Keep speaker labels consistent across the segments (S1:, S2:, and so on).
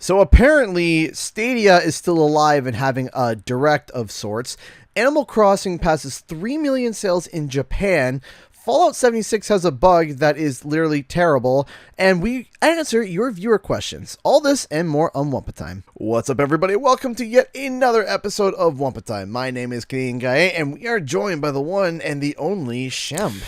S1: So apparently Stadia is still alive and having a direct of sorts. Animal Crossing passes 3 million sales in Japan. Fallout 76 has a bug that is literally terrible, and we answer your viewer questions. All this and more on Wumpa Time. What's up, everybody? Welcome to yet another episode of Wumpa Time. My name is Canadian Guy, and we are joined by the one and the only Shem.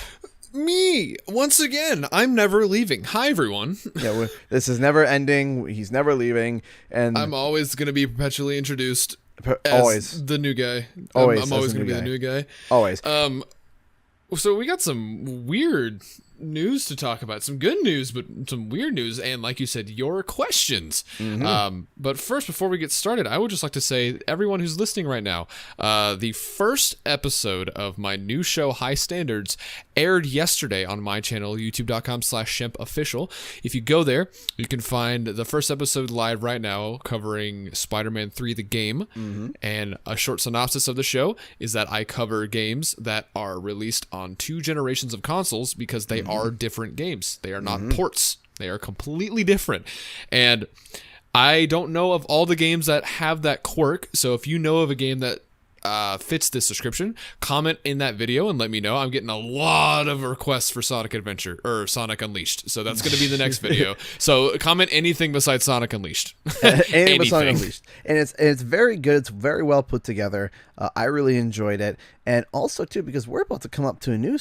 S2: Me, once again. I'm never leaving. Hi, everyone.
S1: Yeah, this is never ending. He's never leaving, and
S2: I'm always going to be perpetually introduced as
S1: always
S2: the new guy.
S1: Always,
S2: I'm always going to be the new guy.
S1: Always.
S2: So we got some weird news to talk about. Some good news, but some weird news, and like you said, your questions. But first, before we get started, I would just like to say, everyone who's listening right now, the first episode of my new show, High Standards, aired yesterday on my channel, youtube.com/shempofficial. If you go there, you can find the first episode live right now, covering Spider-Man 3, the game. And a short synopsis of the show is that I cover games that are released on 2 generations of consoles because they are different games. They are not ports. They are completely different. And I don't know of all the games that have that quirk. So if you know of a game that fits this description, comment in that video and let me know. I'm getting a lot of requests for Sonic Adventure or Sonic Unleashed, so that's going to be the next video. So comment anything besides Sonic Unleashed.
S1: Anything but Sonic Unleashed, and it's very good. It's very well put together. I really enjoyed it, and also too because we're about to come up to a new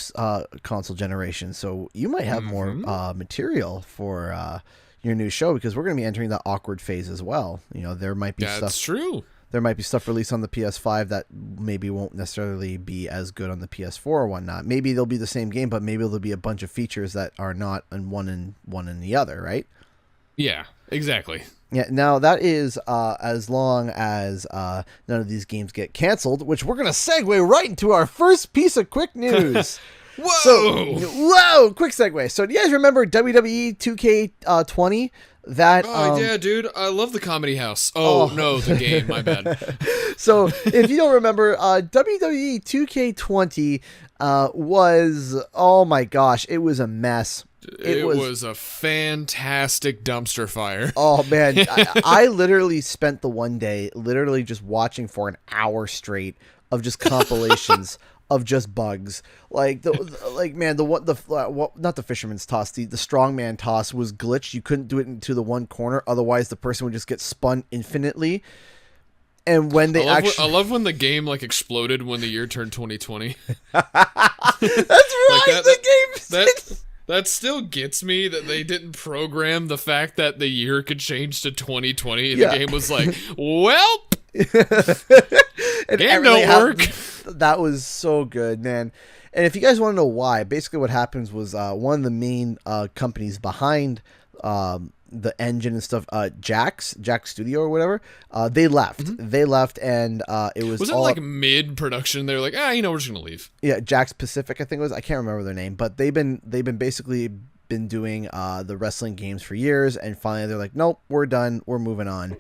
S1: console generation, so you might have more material for your new show because we're going to be entering the awkward phase as well. You know, there might be
S2: That's true.
S1: There might be stuff released on the PS5 that maybe won't necessarily be as good on the PS4 or whatnot. Maybe they'll be the same game, but maybe there'll be a bunch of features that are not in one in the other, right?
S2: Yeah, exactly.
S1: Yeah. Now that is as long as none of these games get canceled, which we're gonna segue right into our first piece of quick news. Whoa! Quick segue. So do you guys remember WWE 2K20?
S2: Yeah, dude, I love the Comedy House. No, the game, my bad.
S1: So if you don't remember, WWE 2K20 was, oh my gosh, it was a mess.
S2: It was a fantastic dumpster fire.
S1: Oh man, I literally spent the one day literally just watching for an hour straight of just compilations of just bugs. Not the fisherman's toss, the strongman toss was glitched. You couldn't do it into the one corner, otherwise the person would just get spun infinitely. And when they
S2: I love when the game exploded when the year turned 2020.
S1: That's right.
S2: That still gets me that they didn't program the fact that the year could change to 2020. And the game was like, welp. Game don't work.
S1: That was so good, man. And if you guys want to know why, basically what happens was one of the main companies behind the engine and stuff, Jack's Studio or whatever, they left. They left, and it was
S2: it like mid-production? They were like, we're just gonna leave.
S1: Yeah, Jack's Pacific, I think it was. I can't remember their name, but they've been basically been doing the wrestling games for years, and finally they're like, nope, we're done. We're moving on.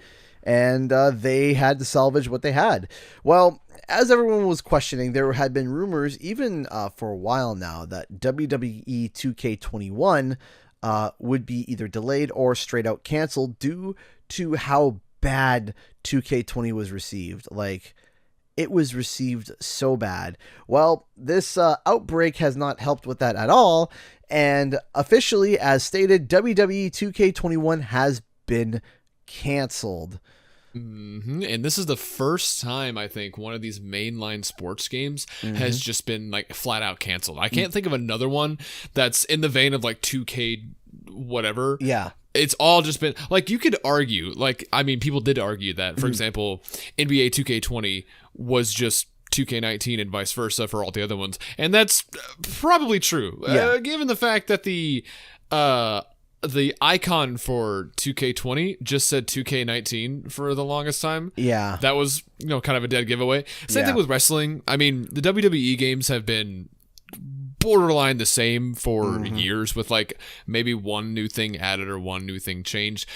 S1: And they had to salvage what they had. Well, as everyone was questioning, there had been rumors, even for a while now, that WWE 2K21 would be either delayed or straight out canceled due to how bad 2K20 was received. It was received so bad. Well, this outbreak has not helped with that at all. And officially, as stated, WWE 2K21 has been canceled.
S2: And this is the first time I think one of these mainline sports games has just been flat out canceled. I can't think of another one that's in the vein of 2K whatever.
S1: Yeah.
S2: It's all just been you could argue, people did argue that, for example, NBA 2K20 was just 2K19 and vice versa for all the other ones. And that's probably true.
S1: Yeah.
S2: Given the fact that the icon for 2K20 just said 2K19 for the longest time.
S1: Yeah.
S2: That was, kind of a dead giveaway. Same thing with wrestling. I mean, the WWE games have been borderline the same for years with maybe one new thing added or one new thing changed.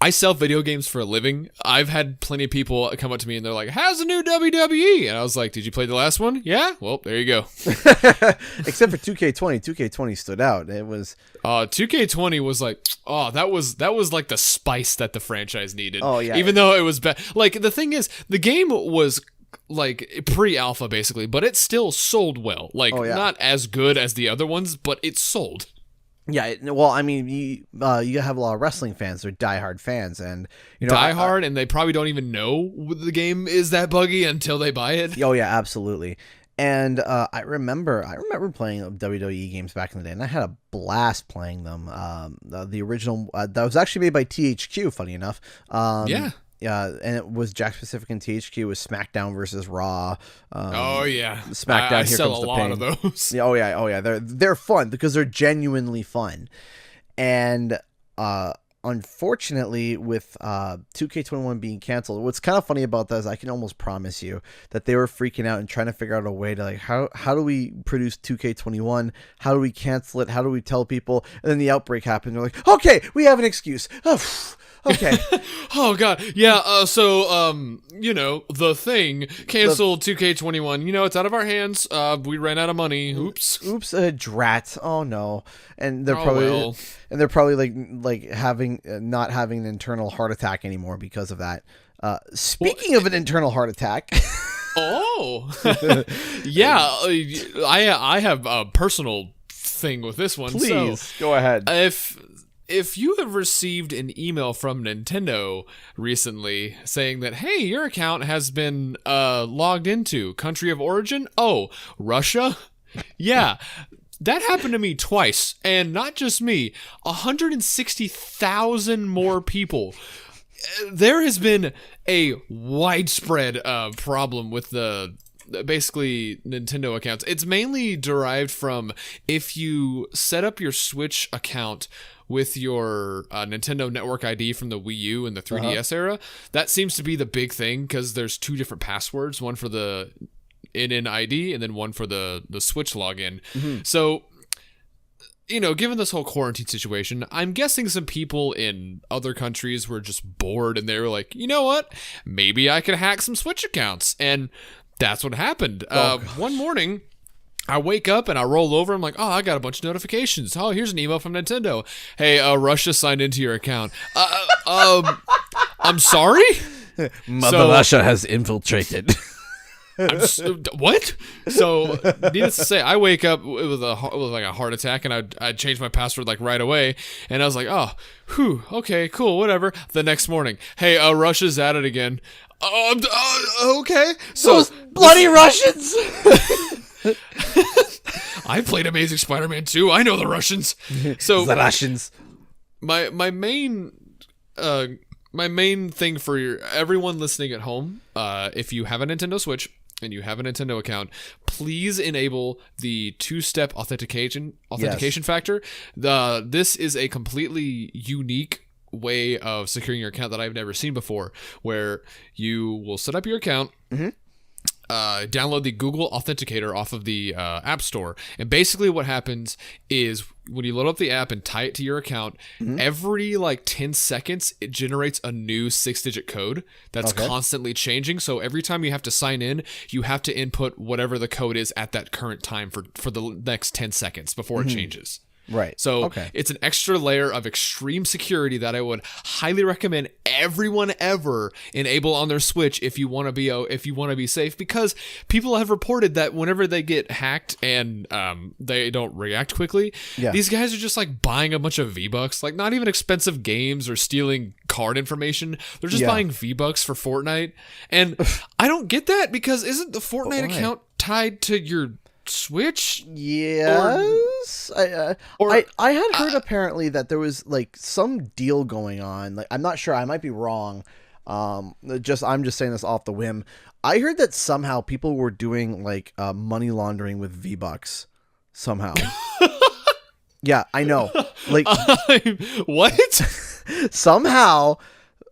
S2: I sell video games for a living. I've had plenty of people come up to me and they're like, how's the new WWE? And I was like, did you play the last one? Yeah? Well, there you go.
S1: Except for 2K20. 2K20 stood out. It was
S2: 2K20 was like, oh, that was like the spice that the franchise needed.
S1: Oh, yeah.
S2: Even though it was bad. Like, the thing is, the game was like pre-alpha basically, but it still sold well. Like, not as good as the other ones, but it sold.
S1: Yeah, well, I mean, you have a lot of wrestling fans. They're diehard fans, and
S2: diehard, and they probably don't even know the game is that buggy until they buy it.
S1: Oh yeah, absolutely. And I remember playing WWE games back in the day, and I had a blast playing them. The original that was actually made by THQ. Funny enough. Yeah, and it was Jack Pacific and THQ. It was SmackDown versus Raw. SmackDown.
S2: I
S1: Here
S2: sell
S1: comes
S2: a
S1: the
S2: lot
S1: pain.
S2: of those.
S1: Yeah, oh yeah. They're fun because they're genuinely fun, and unfortunately, with 2K21 being canceled, what's kind of funny about that is I can almost promise you that they were freaking out and trying to figure out a way to like how do we produce 2K21? How do we cancel it? How do we tell people? And then the outbreak happened. They're like, okay, we have an excuse. Okay.
S2: Oh god. Yeah, The Thing canceled 2K21. It's out of our hands. We ran out of money. Oops,
S1: drat. Oh no. And they're probably like having not having an internal heart attack anymore because of that. Speaking of an internal heart attack.
S2: Oh. Yeah, I have a personal thing with this one.
S1: Please, go ahead.
S2: If you have received an email from Nintendo recently saying that, hey, your account has been logged into country of origin, Russia? Yeah, that happened to me twice, and not just me, 160,000 more people. There has been a widespread problem with basically Nintendo accounts. It's mainly derived from if you set up your Switch account with your Nintendo Network ID from the Wii U and the 3DS era. That seems to be the big thing because there's two different passwords, one for the in ID and then one for the Switch login. Mm-hmm. So, given this whole quarantine situation, I'm guessing some people in other countries were just bored and they were like, you know what? Maybe I could hack some Switch accounts. And that's what happened. One morning, I wake up and I roll over. I'm like, I got a bunch of notifications. Oh, here's an email from Nintendo. Hey, Russia signed into your account. I'm sorry?
S1: Mother Russia has infiltrated.
S2: What? So, needless to say, I wake up with a heart attack, and I changed my password like right away, and I was like, okay, cool, whatever. The next morning, hey, Russia's at it again. Okay. So
S1: those bloody Russians.
S2: I played Amazing Spider-Man 2. I know the Russians. So
S1: the Russians.
S2: My main thing for everyone listening at home, if you have a Nintendo Switch and you have a Nintendo account, please enable the two-step authentication factor. This is a completely unique way of securing your account that I've never seen before, where you will set up your account, download the Google Authenticator off of the App Store, and basically what happens is when you load up the app and tie it to your account, every 10 seconds it generates a new 6-digit code that's constantly changing. So every time you have to sign in, you have to input whatever the code is at that current time for the next 10 seconds before it changes.
S1: Right.
S2: So it's an extra layer of extreme security that I would highly recommend everyone ever enable on their Switch if you want to be safe, because people have reported that whenever they get hacked and they don't react quickly, these guys are just buying a bunch of V-Bucks, not even expensive games or stealing card information. They're just buying V-Bucks for Fortnite. And I don't get that, because isn't the Fortnite account tied to your Switch?
S1: Yes. I had heard apparently that there was some deal going on. I'm not sure. I might be wrong. I'm just saying this off the whim. I heard that somehow people were doing money laundering with V-Bucks somehow. Yeah, I know.
S2: What?
S1: Somehow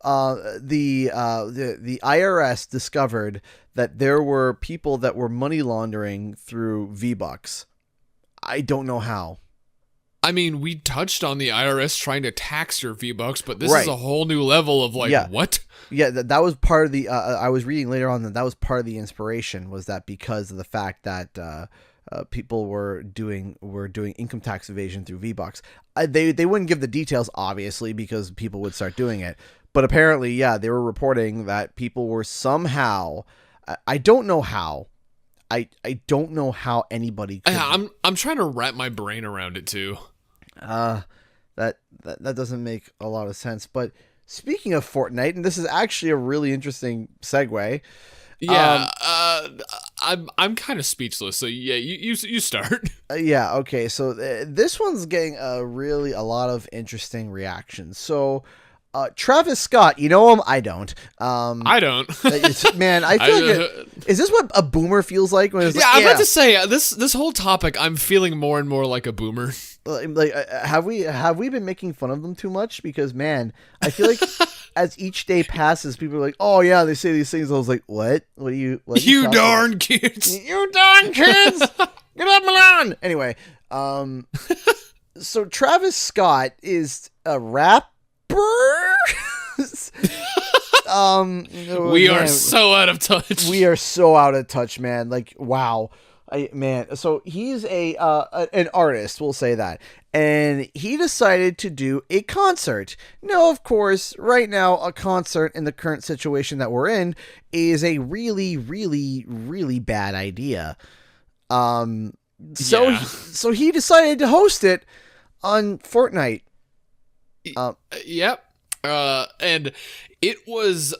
S1: the IRS discovered that there were people that were money laundering through V-Bucks. I don't know how.
S2: I mean, we touched on the IRS trying to tax your V-Bucks, but this
S1: Right.
S2: is a whole new level of like,
S1: Yeah.
S2: what?
S1: Yeah, that was part of the. I was reading later on that was part of the inspiration, was that because of the fact that people were doing income tax evasion through V-Bucks. They wouldn't give the details, obviously, because people would start doing it. But apparently, yeah, they were reporting that people were somehow. I don't know how. I don't know how anybody could.
S2: I'm trying to wrap my brain around it too.
S1: That doesn't make a lot of sense. But speaking of Fortnite, and this is actually a really interesting segue.
S2: Yeah, I'm kind of speechless. So yeah, you start.
S1: Yeah, okay. So this one's getting a lot of interesting reactions. So Travis Scott, you know him? I don't.
S2: I don't.
S1: Man, I feel like is this what a boomer feels like when it's
S2: yeah,
S1: like,
S2: I'm about to say this whole topic. I'm feeling more and more like a boomer.
S1: Like have we been making fun of them too much? Because man, I feel like as each day passes, people are like, "Oh yeah, they say these things." I was like, "What? What are you? What are
S2: you darn kids!
S1: You darn kids! Get up, Milan!" Anyway, so Travis Scott is a rapper.
S2: We are so out of touch.
S1: We are so out of touch, man. Like, wow. So he's an artist, we'll say that, and he decided to do a concert. Now, of course, right now, a concert in the current situation that we're in is a really, really, really bad idea. So he decided to host it on Fortnite.
S2: Yep. And it was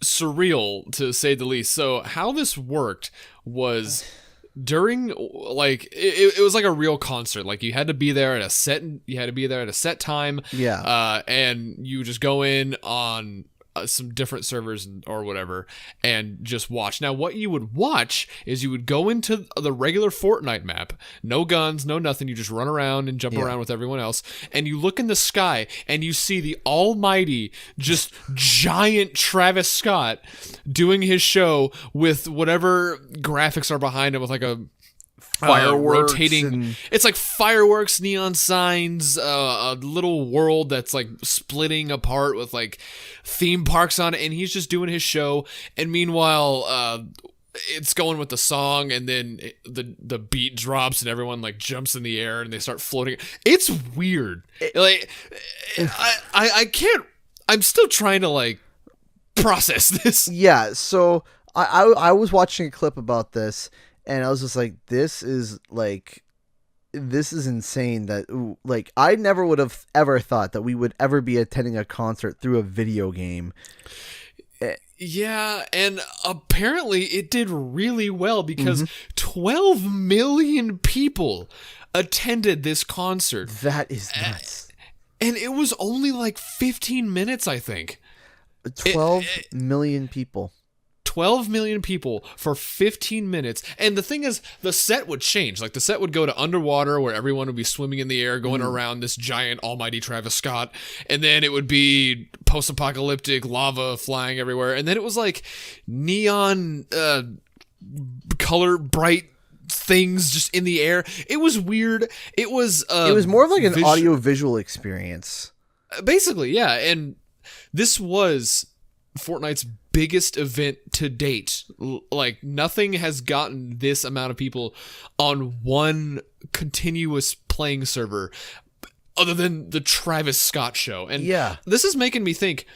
S2: surreal, to say the least. So how this worked was during, like, it was like a real concert. Like, you had to be there at a set time.
S1: Yeah.
S2: And you just go in on some different servers or whatever and just watch. Now, what you would watch is you would go into the regular Fortnite map, no guns, no nothing. You just run around and jump around with everyone else, and you look in the sky and you see the almighty, just giant Travis Scott doing his show with whatever graphics are behind him, with like a
S1: fireworks
S2: rotating. It's like fireworks, neon signs, a little world that's like splitting apart with like theme parks on it, and he's just doing his show. And meanwhile, it's going with the song, and then the beat drops, and everyone like jumps in the air and they start floating. It's weird. I can't. I'm still trying to like process this.
S1: Yeah. So I was watching a clip about this. And I was just like, this is insane. That, like, I never would have ever thought that we would ever be attending a concert through a video game.
S2: Yeah, and apparently it did really well, because 12 million people attended this concert.
S1: That is nuts.
S2: And it was only like 15 minutes, I think.
S1: 12 million people.
S2: 12 million people for 15 minutes. And the thing is, the set would change. Like, the set would go to underwater, where everyone would be swimming in the air, going around this giant almighty Travis Scott. And then it would be post-apocalyptic lava flying everywhere. And then it was like neon color bright things just in the air. It was weird. It was
S1: more of like an audio visual experience.
S2: Basically, yeah. And this was Fortnite's biggest event to date. Like, nothing has gotten this amount of people on one continuous playing server other than the Travis Scott show. And this is making me think,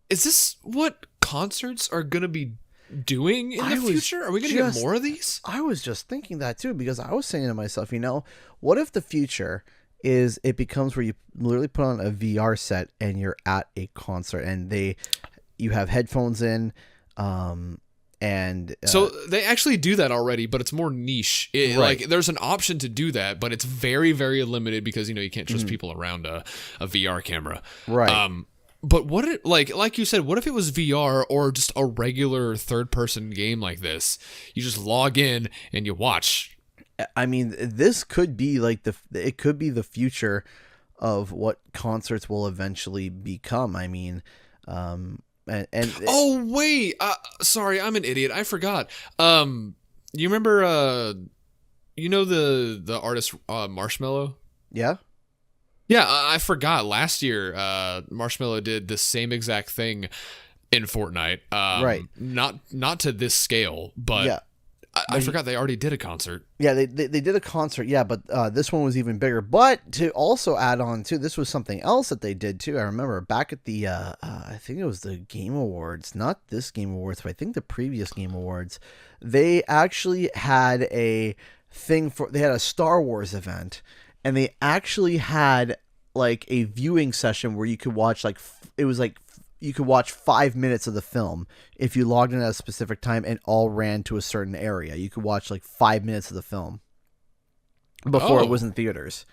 S2: is this what concerts are going to be doing in the future? Are we going to get more of these?
S1: I was just thinking that too, because I was saying to myself, what if the future is it becomes where you literally put on a VR set and you're at a concert, and you have headphones in, and
S2: so they actually do that already, but it's more niche.
S1: Right.
S2: Like, there's an option to do that, but it's very, very limited, because you can't trust people around a VR camera.
S1: Right.
S2: But what it like you said, what if it was VR or just a regular third-person game like this? You just log in and you watch.
S1: I mean, this could be like it could be the future of what concerts will eventually become. I mean,
S2: oh wait, sorry, I'm an idiot. I forgot. You remember You know the artist Marshmello?
S1: Yeah.
S2: Yeah, I forgot. Last year, Marshmello did the same exact thing in Fortnite.
S1: Right.
S2: Not to this scale, but
S1: Yeah.
S2: I forgot they already did a concert.
S1: Yeah, they did a concert, yeah, but this one was even bigger. But to also add on to, this was something else that they did too. I remember back at the, I think it was the Game Awards, not this Game Awards, but I think the previous Game Awards, they actually had a thing they had a Star Wars event, and they actually had like a viewing session where you could watch you could watch 5 minutes of the film if you logged in at a specific time and all ran to a certain area. You could watch like 5 minutes of the film before it was in theaters.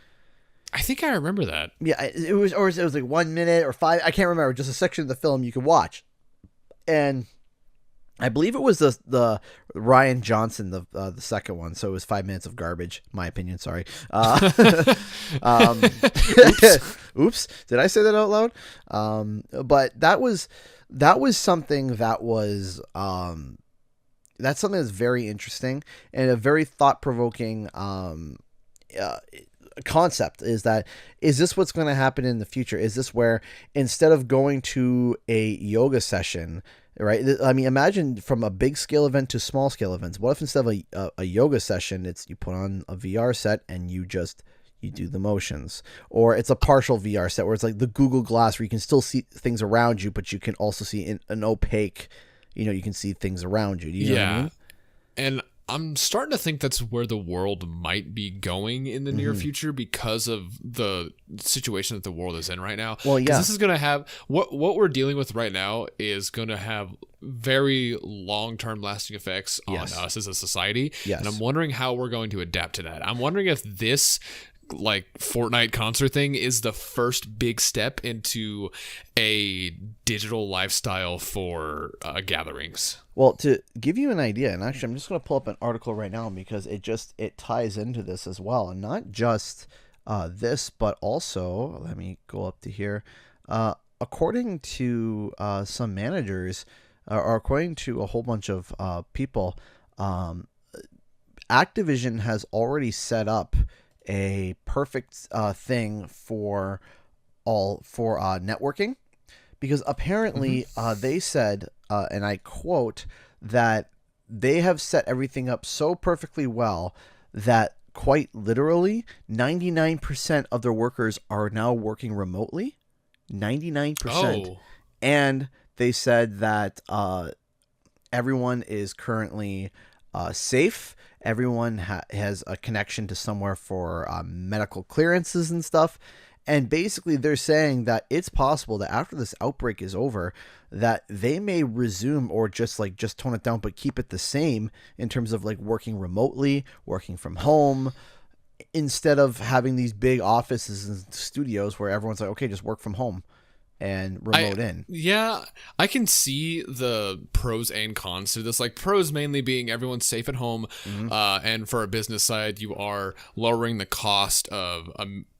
S2: I think I remember that.
S1: Yeah, it was like 1 minute or 5. I can't remember. Just a section of the film you could watch, and I believe it was the Ryan Johnson, the second one. So it was 5 minutes of garbage, my opinion. Sorry. Oops. Did I say that out loud? But that was something that was that's something that's very interesting and a very thought provoking concept. Is this what's going to happen in the future? Is this where instead of going to a yoga session, right? I mean, imagine from a big scale event to small scale events. What if instead of a yoga session, it's you put on a VR set and you do the motions, or it's a partial VR set where it's like the Google Glass where you can still see things around you, but you can also see in an opaque, you can see things around you. Do you know what I mean?
S2: And I'm starting to think that's where the world might be going in the near future because of the situation that the world is in right now.
S1: Well, yeah.
S2: This is going to have what we're dealing with right now is going to have very long-term lasting effects on us as a society.
S1: Yes.
S2: And I'm wondering how we're going to adapt to that. I'm wondering if this like Fortnite concert thing is the first big step into a digital lifestyle for gatherings.
S1: Well, to give you an idea, and actually I'm just going to pull up an article right now because it ties into this as well, and not just this, but also, let me go up to here, according to some managers, or according to a whole bunch of people, Activision has already set up a perfect thing for networking, because apparently they said, and I quote, that they have set everything up so perfectly well that quite literally 99% of their workers are now working remotely. 99%.
S2: Oh.
S1: And they said that everyone is currently safe. Everyone has a connection to somewhere for medical clearances and stuff. And basically they're saying that it's possible that after this outbreak is over, that they may resume or just tone it down, but keep it the same in terms of like working remotely, working from home, instead of having these big offices and studios where everyone's like, okay, just work from home and remote in.
S2: Yeah, I can see the pros and cons to this. Like pros mainly being everyone's safe at home, and for a business side, you are lowering the cost of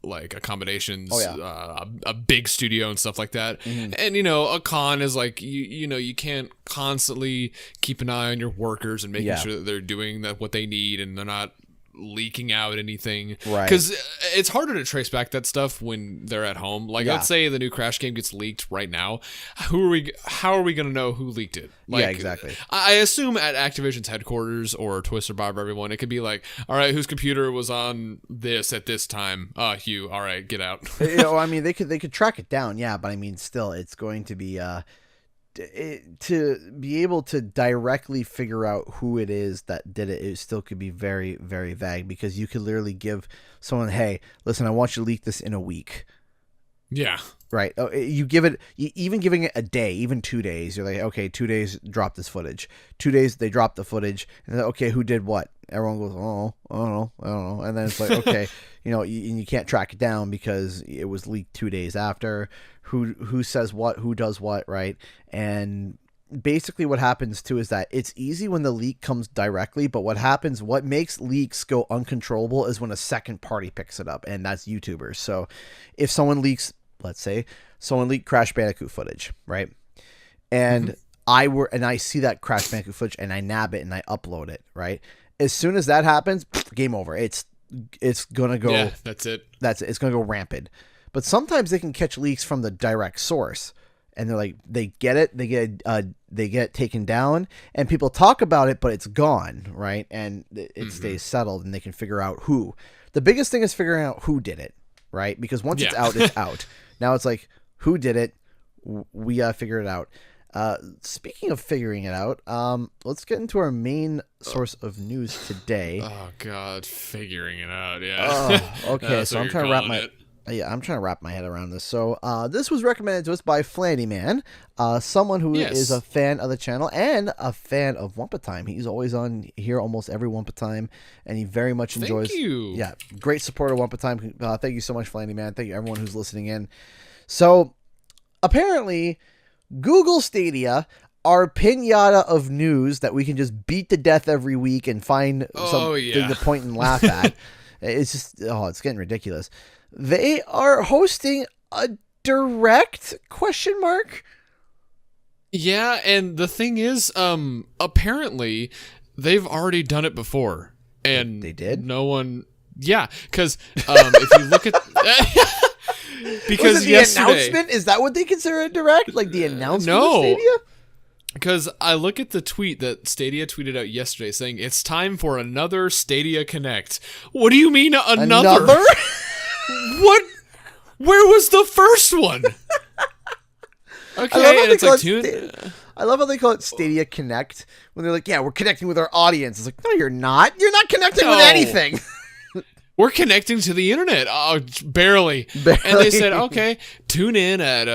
S2: like accommodations, a big studio and stuff like that. And a con is like you can't constantly keep an eye on your workers and making sure that they're doing what they need and they're not leaking out anything,
S1: right?
S2: Because it's harder to trace back that stuff when they're at home. Like let's say the new Crash game gets leaked right now, how are we going to know who leaked it? Like,
S1: exactly.
S2: I assume at Activision's headquarters or Twister Bob everyone, it could be like, all right, whose computer was on this at this time? Hugh, all right, get out.
S1: I mean, they could track it down, but I mean, still, it's going to be to be able to directly figure out who it is that did it. It still could be very, very vague, because you could literally give someone, hey, listen, I want you to leak this in a week.
S2: Yeah.
S1: Right. You give it, even giving it a day, even 2 days. You're like, okay, 2 days, drop this footage. 2 days, they drop the footage. And then, okay, who did what? Everyone goes, oh, I don't know. And then it's like, okay, you can't track it down because it was leaked 2 days after. Who says what, who does what, right? And basically what happens too is that it's easy when the leak comes directly, but what makes leaks go uncontrollable is when a second party picks it up, and that's YouTubers. So if someone leaks, let's say someone leaked Crash Bandicoot footage, right? And I see that Crash Bandicoot footage and I nab it and I upload it, right? As soon as that happens, game over. It's gonna go.
S2: Yeah, that's it.
S1: It's gonna go rampant. But sometimes they can catch leaks from the direct source, and they're like, they get it, they get taken down, and people talk about it, but it's gone, right? And it stays settled, and they can figure out who. The biggest thing is figuring out who did it, right? Because once it's out, it's out. Now it's like, who did it? We gotta figure it out. Speaking of figuring it out, let's get into our main source of news today.
S2: Oh God, figuring it out. Yeah.
S1: Oh, okay. So I'm trying to wrap my head around this. So this was recommended to us by Flanny Man, someone who is a fan of the channel and a fan of Wumpa Time. He's always on here almost every Wumpa Time, and he very much enjoys.
S2: Thank you.
S1: Yeah, great supporter of Wumpa Time. Thank you so much, Flanny Man. Thank you everyone who's listening in. So apparently, Google Stadia, our pinata of news that we can just beat to death every week and find something to point and laugh at. It's just, it's getting ridiculous. They are hosting a direct ?
S2: Yeah, and the thing is, apparently they've already done it before, and
S1: they did.
S2: No one, because if you look at. Because
S1: was it the announcement? Is that what they consider a direct? Like the announcement of Stadia?
S2: Because I look at the tweet that Stadia tweeted out yesterday saying, it's time for another Stadia Connect. What do you mean another? What? Where was the first one? Okay, and it's like
S1: I love how they call it Stadia Connect when they're like, yeah, we're connecting with our audience. It's like, no, you're not. You're not connecting with anything.
S2: We're connecting to the internet. Oh, barely. And they said, okay, tune in at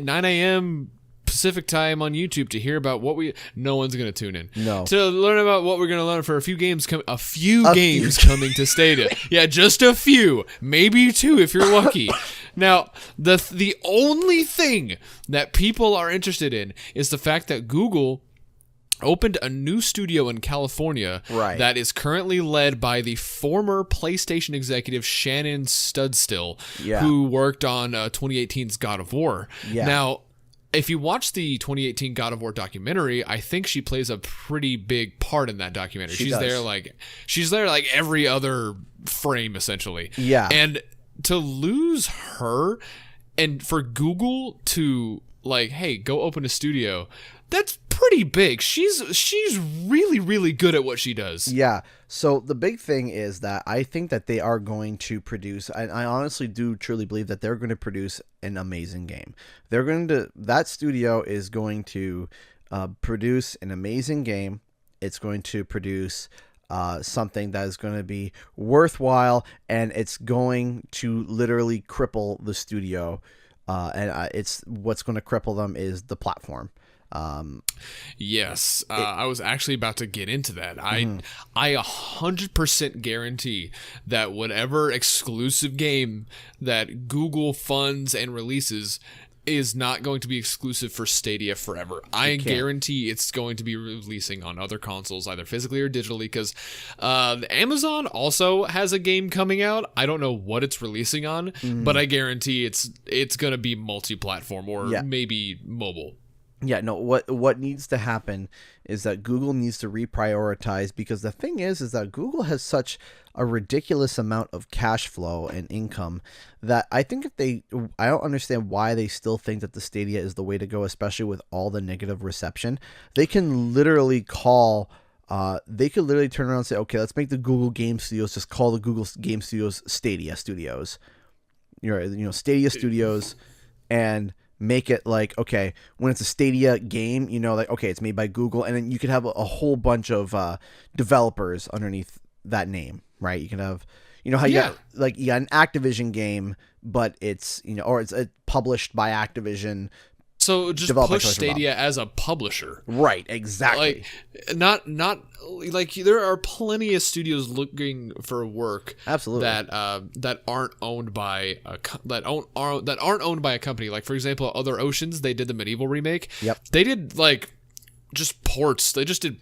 S2: 9 a.m. Pacific time on YouTube to hear about what we... No one's going to tune in.
S1: No.
S2: To learn about what we're going to learn for a few games coming to Stadia. Yeah, just a few. Maybe 2 if you're lucky. Now, the only thing that people are interested in is the fact that Google opened a new studio in California that is currently led by the former PlayStation executive Shannon Studstill, who worked on 2018's God of War. Yeah. Now, if you watch the 2018 God of War documentary, I think she plays a pretty big part in that documentary. She's there like every other frame, essentially. Yeah. And to lose her, and for Google to like, hey, go open a studio, that's pretty big. She's really, really good at what she does. Yeah. So the big thing is that I think that they are going to produce, I honestly do truly believe that they're going to produce an amazing game. That studio is going to produce an amazing game. It's going to produce something that is going to be worthwhile, and it's going to literally cripple the studio. It's what's going to cripple them is the platform. Yes, I was actually about to get into that. I 100% guarantee that whatever exclusive game that Google funds and releases is not going to be exclusive for Stadia forever. I guarantee it's going to be releasing on other consoles, either physically or digitally, because Amazon also has a game coming out. I don't know what it's releasing on, but I guarantee it's going to be multi-platform or maybe mobile. Yeah, no, what needs to happen is that Google needs to reprioritize, because the thing is that Google has such a ridiculous amount of cash flow and income that I think I don't understand why they still think that the Stadia is the way to go, especially with all the negative reception. They can literally turn around and say, okay, let's make the Google Game Studios, just call the Google Game Studios Stadia Studios. Stadia Studios, and make it like, okay, when it's a Stadia game, like, okay, it's made by Google, and then you could have a whole bunch of developers underneath that name, right? You can have, how you got an Activision game, but it's, or it's published by Activision. So just push Stadia as a publisher. Right, exactly. Like, not like, there are plenty of studios looking for work. Absolutely. That aren't owned by a company. Like, for example, Other Oceans, they did the Medieval remake. Yep. They did like just ports. They just did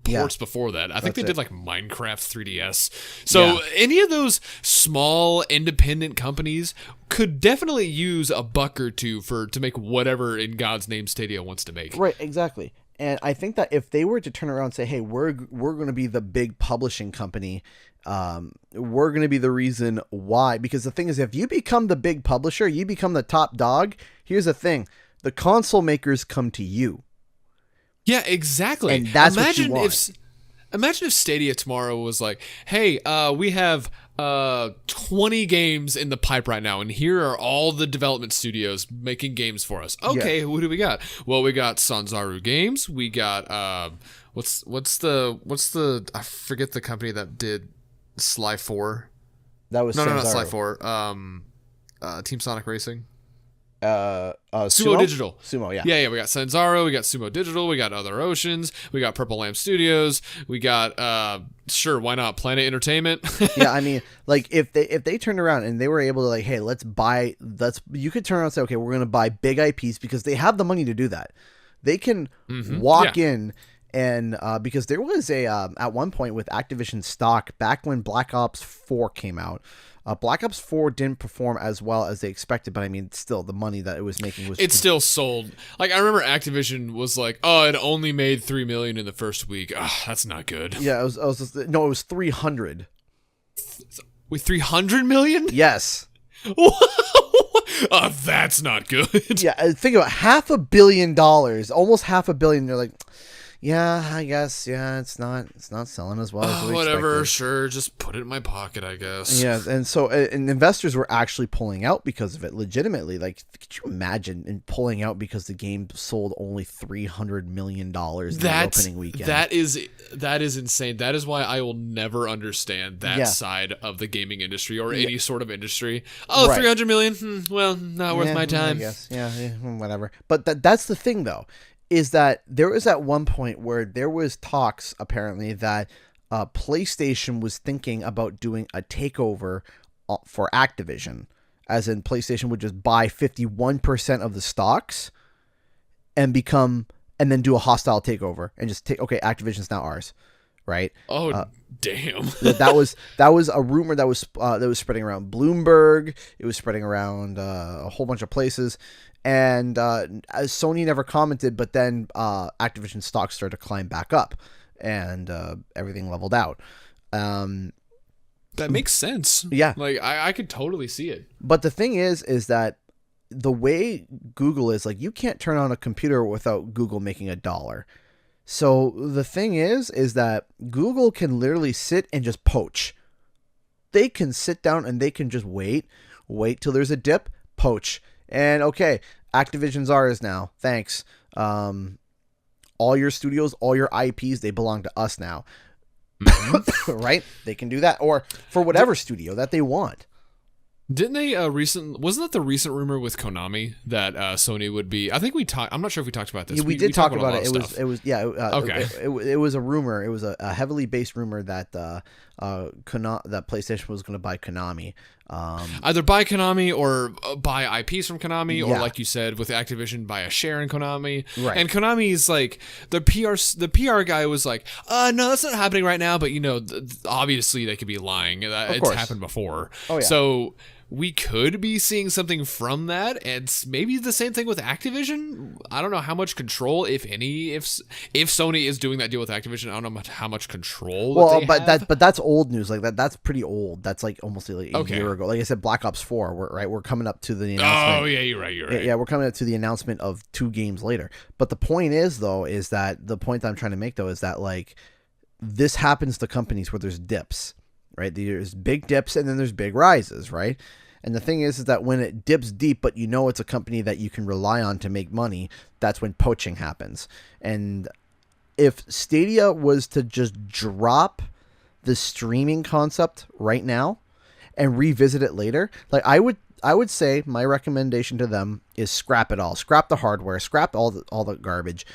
S2: ports before that. I think they did like Minecraft 3DS. So any of those small independent companies could definitely use a buck or two to make whatever in God's name Stadia wants to make. Right, exactly.
S1: And I think that if they were to turn around and say, hey, we're going to be the big publishing company, we're going to be the reason why. Because the thing is, if you become the big publisher, you become the top dog. Here's the thing. The console makers come to you.
S2: Yeah, exactly.
S1: And that's what you want.
S2: Imagine if Stadia tomorrow was like, hey, we have 20 games in the pipe right now, and here are all the development studios making games for us. Okay, who do we got? Well, we got Sanzaru Games. We got what's the I forget the company that did Sly 4.
S1: That was
S2: no, not Sly 4. Team Sonic Racing.
S1: Sumo
S2: Digital.
S1: Sumo, yeah.
S2: Yeah, we got Sanzaro, we got Sumo Digital, we got Other Oceans, we got Purple Lamp Studios, we got sure, why not, Planet Entertainment.
S1: Yeah, I mean, like if they turned around and they were able to like, hey, you could turn around and say, okay, we're going to buy big IPs because they have the money to do that. They can walk in and because there was a at one point with Activision stock back when Black Ops 4 came out. Black Ops 4 didn't perform as well as they expected, but I mean, still, the money that it was making was...
S2: It still sold. Like, I remember Activision was like, oh, it only made $3 million in the first week. That's not good.
S1: Yeah, it was 300.
S2: With 300 million?
S1: Yes.
S2: That's not good.
S1: Yeah, think about $500 million, almost $500 million. They're like... Yeah, I guess. Yeah, it's not selling as well as we
S2: whatever,
S1: expected.
S2: sure, just put it in my pocket, I guess.
S1: Yeah, and so and investors were actually pulling out because of it, legitimately. Like, could you imagine pulling out because the game sold only $300 million in the opening weekend?
S2: That is insane. That is why I will never understand that side of the gaming industry or any sort of industry. Oh, right. 300 million? Well, not worth my time.
S1: I guess. Yeah, whatever. But that's the thing, though. Is that there was at one point where there was talks apparently that PlayStation was thinking about doing a takeover for Activision, as in PlayStation would just buy 51% of the stocks and then do a hostile takeover and just okay, Activision's now ours, right?
S2: Oh, damn!
S1: that was a rumor that was spreading around Bloomberg. It was spreading around a whole bunch of places. And Sony never commented, but then Activision stocks started to climb back up, and everything leveled out.
S2: That makes sense.
S1: Yeah,
S2: like I could totally see it.
S1: But the thing is that the way Google is, like, you can't turn on a computer without Google making $1. So the thing is that Google can literally sit and just poach. They can sit down and they can just wait till there's a dip, poach. And okay, Activision's ours now. Thanks. All your studios, all your IPs, they belong to us now. Right? They can do that. Or for whatever studio that they want.
S2: Didn't they wasn't that the recent rumor with Konami that Sony would be? I think we talked. I'm not sure if we talked about this.
S1: Yeah, we did talk about it. It was
S2: okay.
S1: It was a rumor. It was a heavily based rumor that that PlayStation was going to buy Konami.
S2: Either buy Konami or buy IPs from Konami, or like you said with Activision, buy a share in Konami.
S1: Right.
S2: And Konami's like the PR guy was like, no, that's not happening right now. But obviously they could be lying. It's happened before. Oh yeah. So we could be seeing something from that, and maybe the same thing with Activision. I don't know how much control, if any, if Sony is doing that deal with Activision. I don't know how much control.
S1: But that's old news. Like that's pretty old. That's like almost like a year ago. Like I said, Black Ops 4. We're coming up to the announcement.
S2: Oh yeah, you're right.
S1: Yeah, we're coming up to the announcement of 2 games later. But the point is that I'm trying to make is that like this happens to companies where there's dips, right? There's big dips and then there's big rises, right? And the thing is that when it dips deep, but it's a company that you can rely on to make money, that's when poaching happens. And if Stadia was to just drop the streaming concept right now and revisit it later, like I would say my recommendation to them is scrap it all. Scrap the hardware, scrap all the garbage,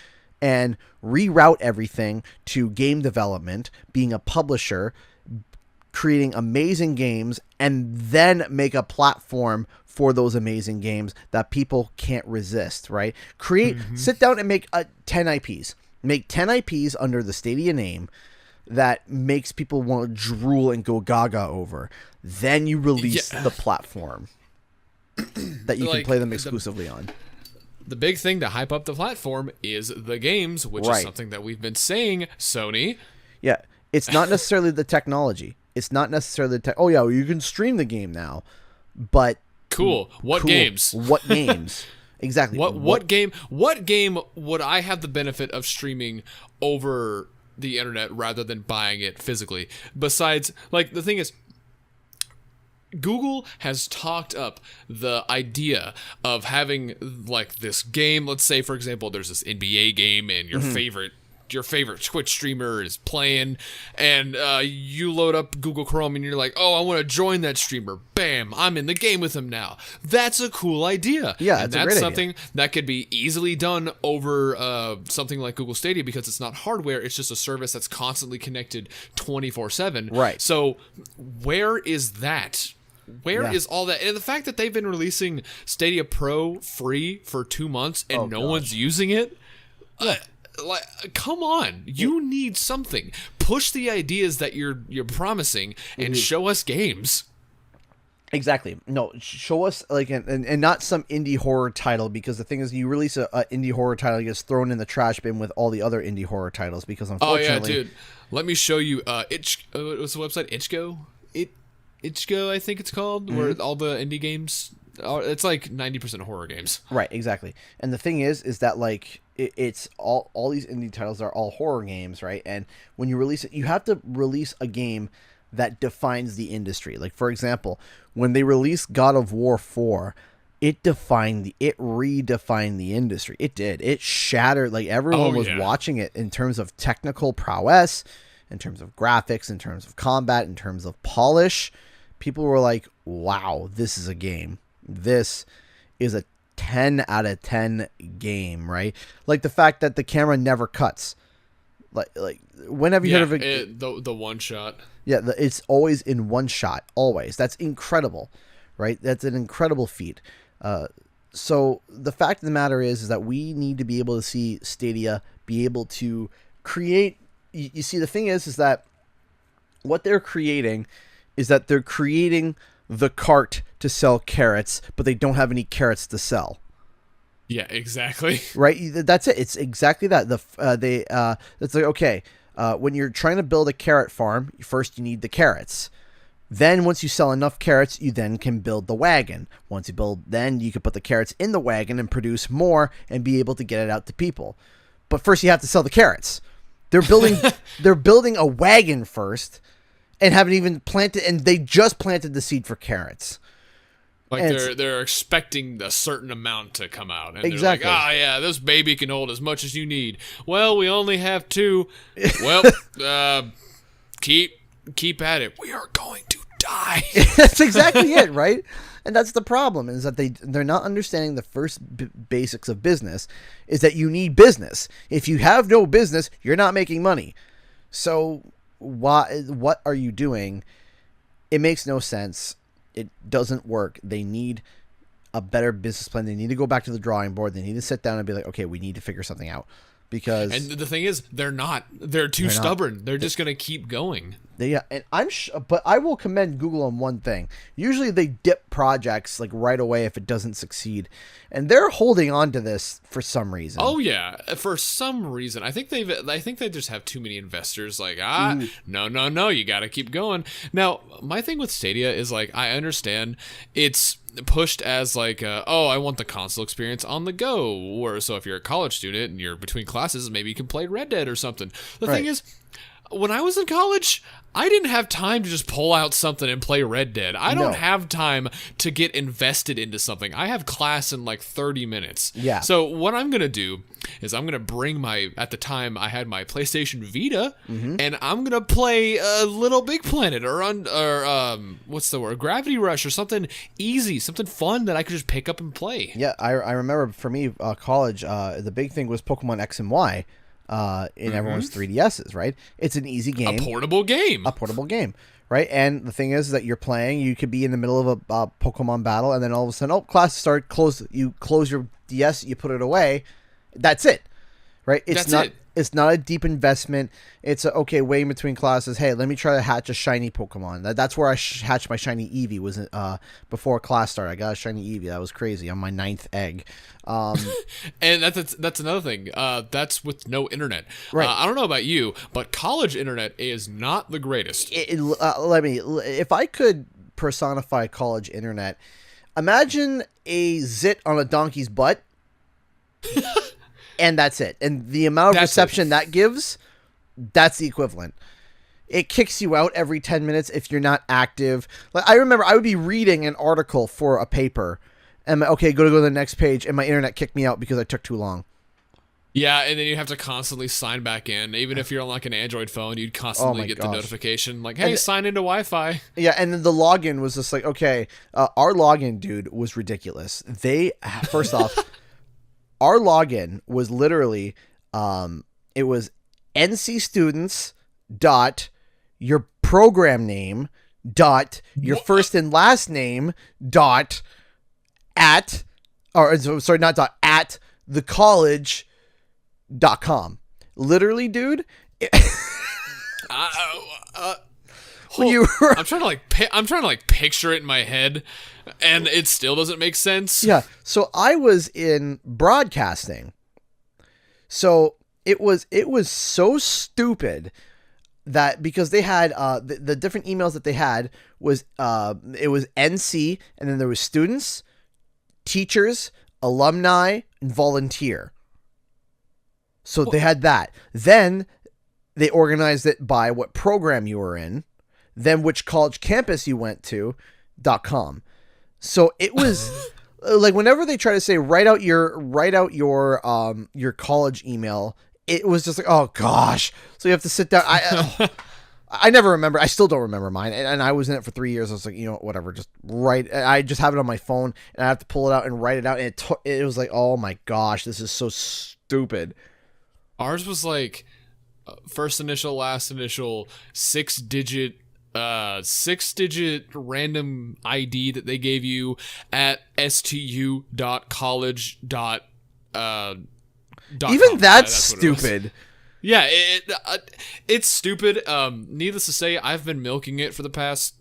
S1: and reroute everything to game development, being a publisher, creating amazing games, and then make a platform for those amazing games that people can't resist, right? Sit down and make 10 IPs. Make 10 IPs under the Stadia name that makes people want to drool and go gaga over. Then you release the platform that you can play them exclusively on.
S2: the big thing to hype up the platform is the games, which is something that we've been saying, Sony.
S1: Yeah, it's not necessarily the technology. It's not necessarily the oh, yeah, well, you can stream the game now, but...
S2: Cool. What games?
S1: What games? Exactly.
S2: What game would I have the benefit of streaming over the internet rather than buying it physically? Besides, like, the thing is, Google has talked up the idea of having like this game. Let's say, for example, there's this NBA game and your favorite Twitch streamer is playing, and you load up Google Chrome and you're like, oh, I want to join that streamer. Bam, I'm in the game with him now. That's a cool idea.
S1: Yeah,
S2: and that's something that could be easily done over something like Google Stadia, because it's not hardware. It's just a service that's constantly connected 24/7.
S1: Right.
S2: So where is that? Where is all that? And the fact that they've been releasing Stadia Pro free for 2 months and no one's using it, like, come on! You need something. Push the ideas that you're promising and show us games.
S1: Exactly. No, show us like and not some indie horror title, because the thing is, you release a indie horror title, it gets thrown in the trash bin with all the other indie horror titles, because unfortunately,
S2: dude, let me show you. What's the website? Itch.go, I think it's called, where all the indie games are. It's like 90% horror games.
S1: Right, exactly. And the thing is that like it's all these indie titles are all horror games, right? And when you release it, you have to release a game that defines the industry. Like, for example, when they released God of War 4, it redefined the industry. It did. It shattered, like, everyone was watching it in terms of technical prowess, in terms of graphics, in terms of combat, in terms of polish. People were like, wow, this is a game. This is a 10 out of 10 game, right? Like the fact that the camera never cuts. Like when have you heard of it?
S2: The one shot.
S1: Yeah, it's always in one shot, always. That's incredible, right? That's an incredible feat. So the fact of the matter is that we need to be able to see Stadia be able to create. You see, the thing is that what they're creating is that they're creating the cart to sell carrots, but they don't have any carrots to sell.
S2: Yeah, exactly.
S1: Right. That's it. It's exactly that. It's like, okay, when you're trying to build a carrot farm, first you need the carrots. Then once you sell enough carrots, you then can build the wagon. Once you build, then you can put the carrots in the wagon and produce more and be able to get it out to people. But first you have to sell the carrots. They're building a wagon first, and haven't even planted, and they just planted the seed for carrots.
S2: Like they're expecting a certain amount to come out. And
S1: exactly.
S2: They're like, yeah, this baby can hold as much as you need. Well, we only have 2. Well, keep at it. We are going to die.
S1: That's exactly it, right? And that's the problem, is that they're not understanding the first basics of business, is that you need business. If you have no business, you're not making money. So what are you doing? It makes no sense. It doesn't work. They need a better business plan. They need to go back to the drawing board. They need to sit down and be like, okay, we need to figure something out. Because
S2: and the thing is, they're too stubborn. They're just gonna keep going.
S1: And but I will commend Google on one thing. Usually they dip projects like right away if it doesn't succeed, and they're holding on to this for some reason.
S2: Oh yeah, for some reason. I think they just have too many investors. Like no, you got to keep going. Now my thing with Stadia is like, I understand it's pushed as like I want the console experience on the go, or so if you're a college student and you're between classes, maybe you can play Red Dead or something. The thing is, when I was in college, I didn't have time to just pull out something and play Red Dead. I don't have time to get invested into something. I have class in like 30 minutes.
S1: Yeah.
S2: So what I'm going to do is I'm going to bring at the time I had my PlayStation Vita, and I'm going to play Little Big Planet or what's the word? Gravity Rush or something easy, something fun that I could just pick up and play.
S1: Yeah, I remember for me, college, the big thing was Pokemon X and Y. In everyone's 3DSs, right? It's an easy game.
S2: A portable game,
S1: right? And the thing is that you're playing, you could be in the middle of a Pokemon battle, and then all of a sudden, class start, you close your DS, you put it away. That's it, right? It's It's not a deep investment. It's okay, way in between classes. Hey, let me try to hatch a shiny Pokemon. That's where I hatched my shiny Eevee. Was before class started. I got a shiny Eevee. That was crazy on my 9th egg.
S2: And that's another thing. That's with no internet.
S1: Right.
S2: I don't know about you, but college internet is not the greatest.
S1: If I could personify college internet, imagine a zit on a donkey's butt. And that's it. And the amount of reception that gives, that's the equivalent. It kicks you out every 10 minutes if you're not active. Like, I remember I would be reading an article for a paper, and go to the next page, and my internet kicked me out because I took too long.
S2: Yeah, and then you have to constantly sign back in. Even if you're on like an Android phone, you'd constantly get the notification like, "Hey, sign into Wi-Fi."
S1: Yeah, and then the login was just like, okay, our login, dude, was ridiculous. First off, our login was literally, it was NC students dot your program name dot your first and last name dot at, the college.com. Literally, dude.
S2: I'm trying to picture it in my head, and it still doesn't make sense.
S1: Yeah. So I was in broadcasting. So it was so stupid that because they had the different emails that they had was it was NC, and then there was students, teachers, alumni, and volunteer. So they had that. Then they organized it by what program you were in, then which college campus you went to, .com. So it was like whenever they try to say write out your college email, it was just like, oh gosh. So you have to sit down. I never remember. I still don't remember mine. And I was in it for 3 years. I was like, whatever, just write. I just have it on my phone, and I have to pull it out and write it out. And it was like, oh my gosh, this is so stupid.
S2: Ours was like first initial, last initial, 6-digit random ID that they gave you at stu.college.
S1: Even that's stupid.
S2: Yeah, it's stupid. Needless to say, I've been milking it for the past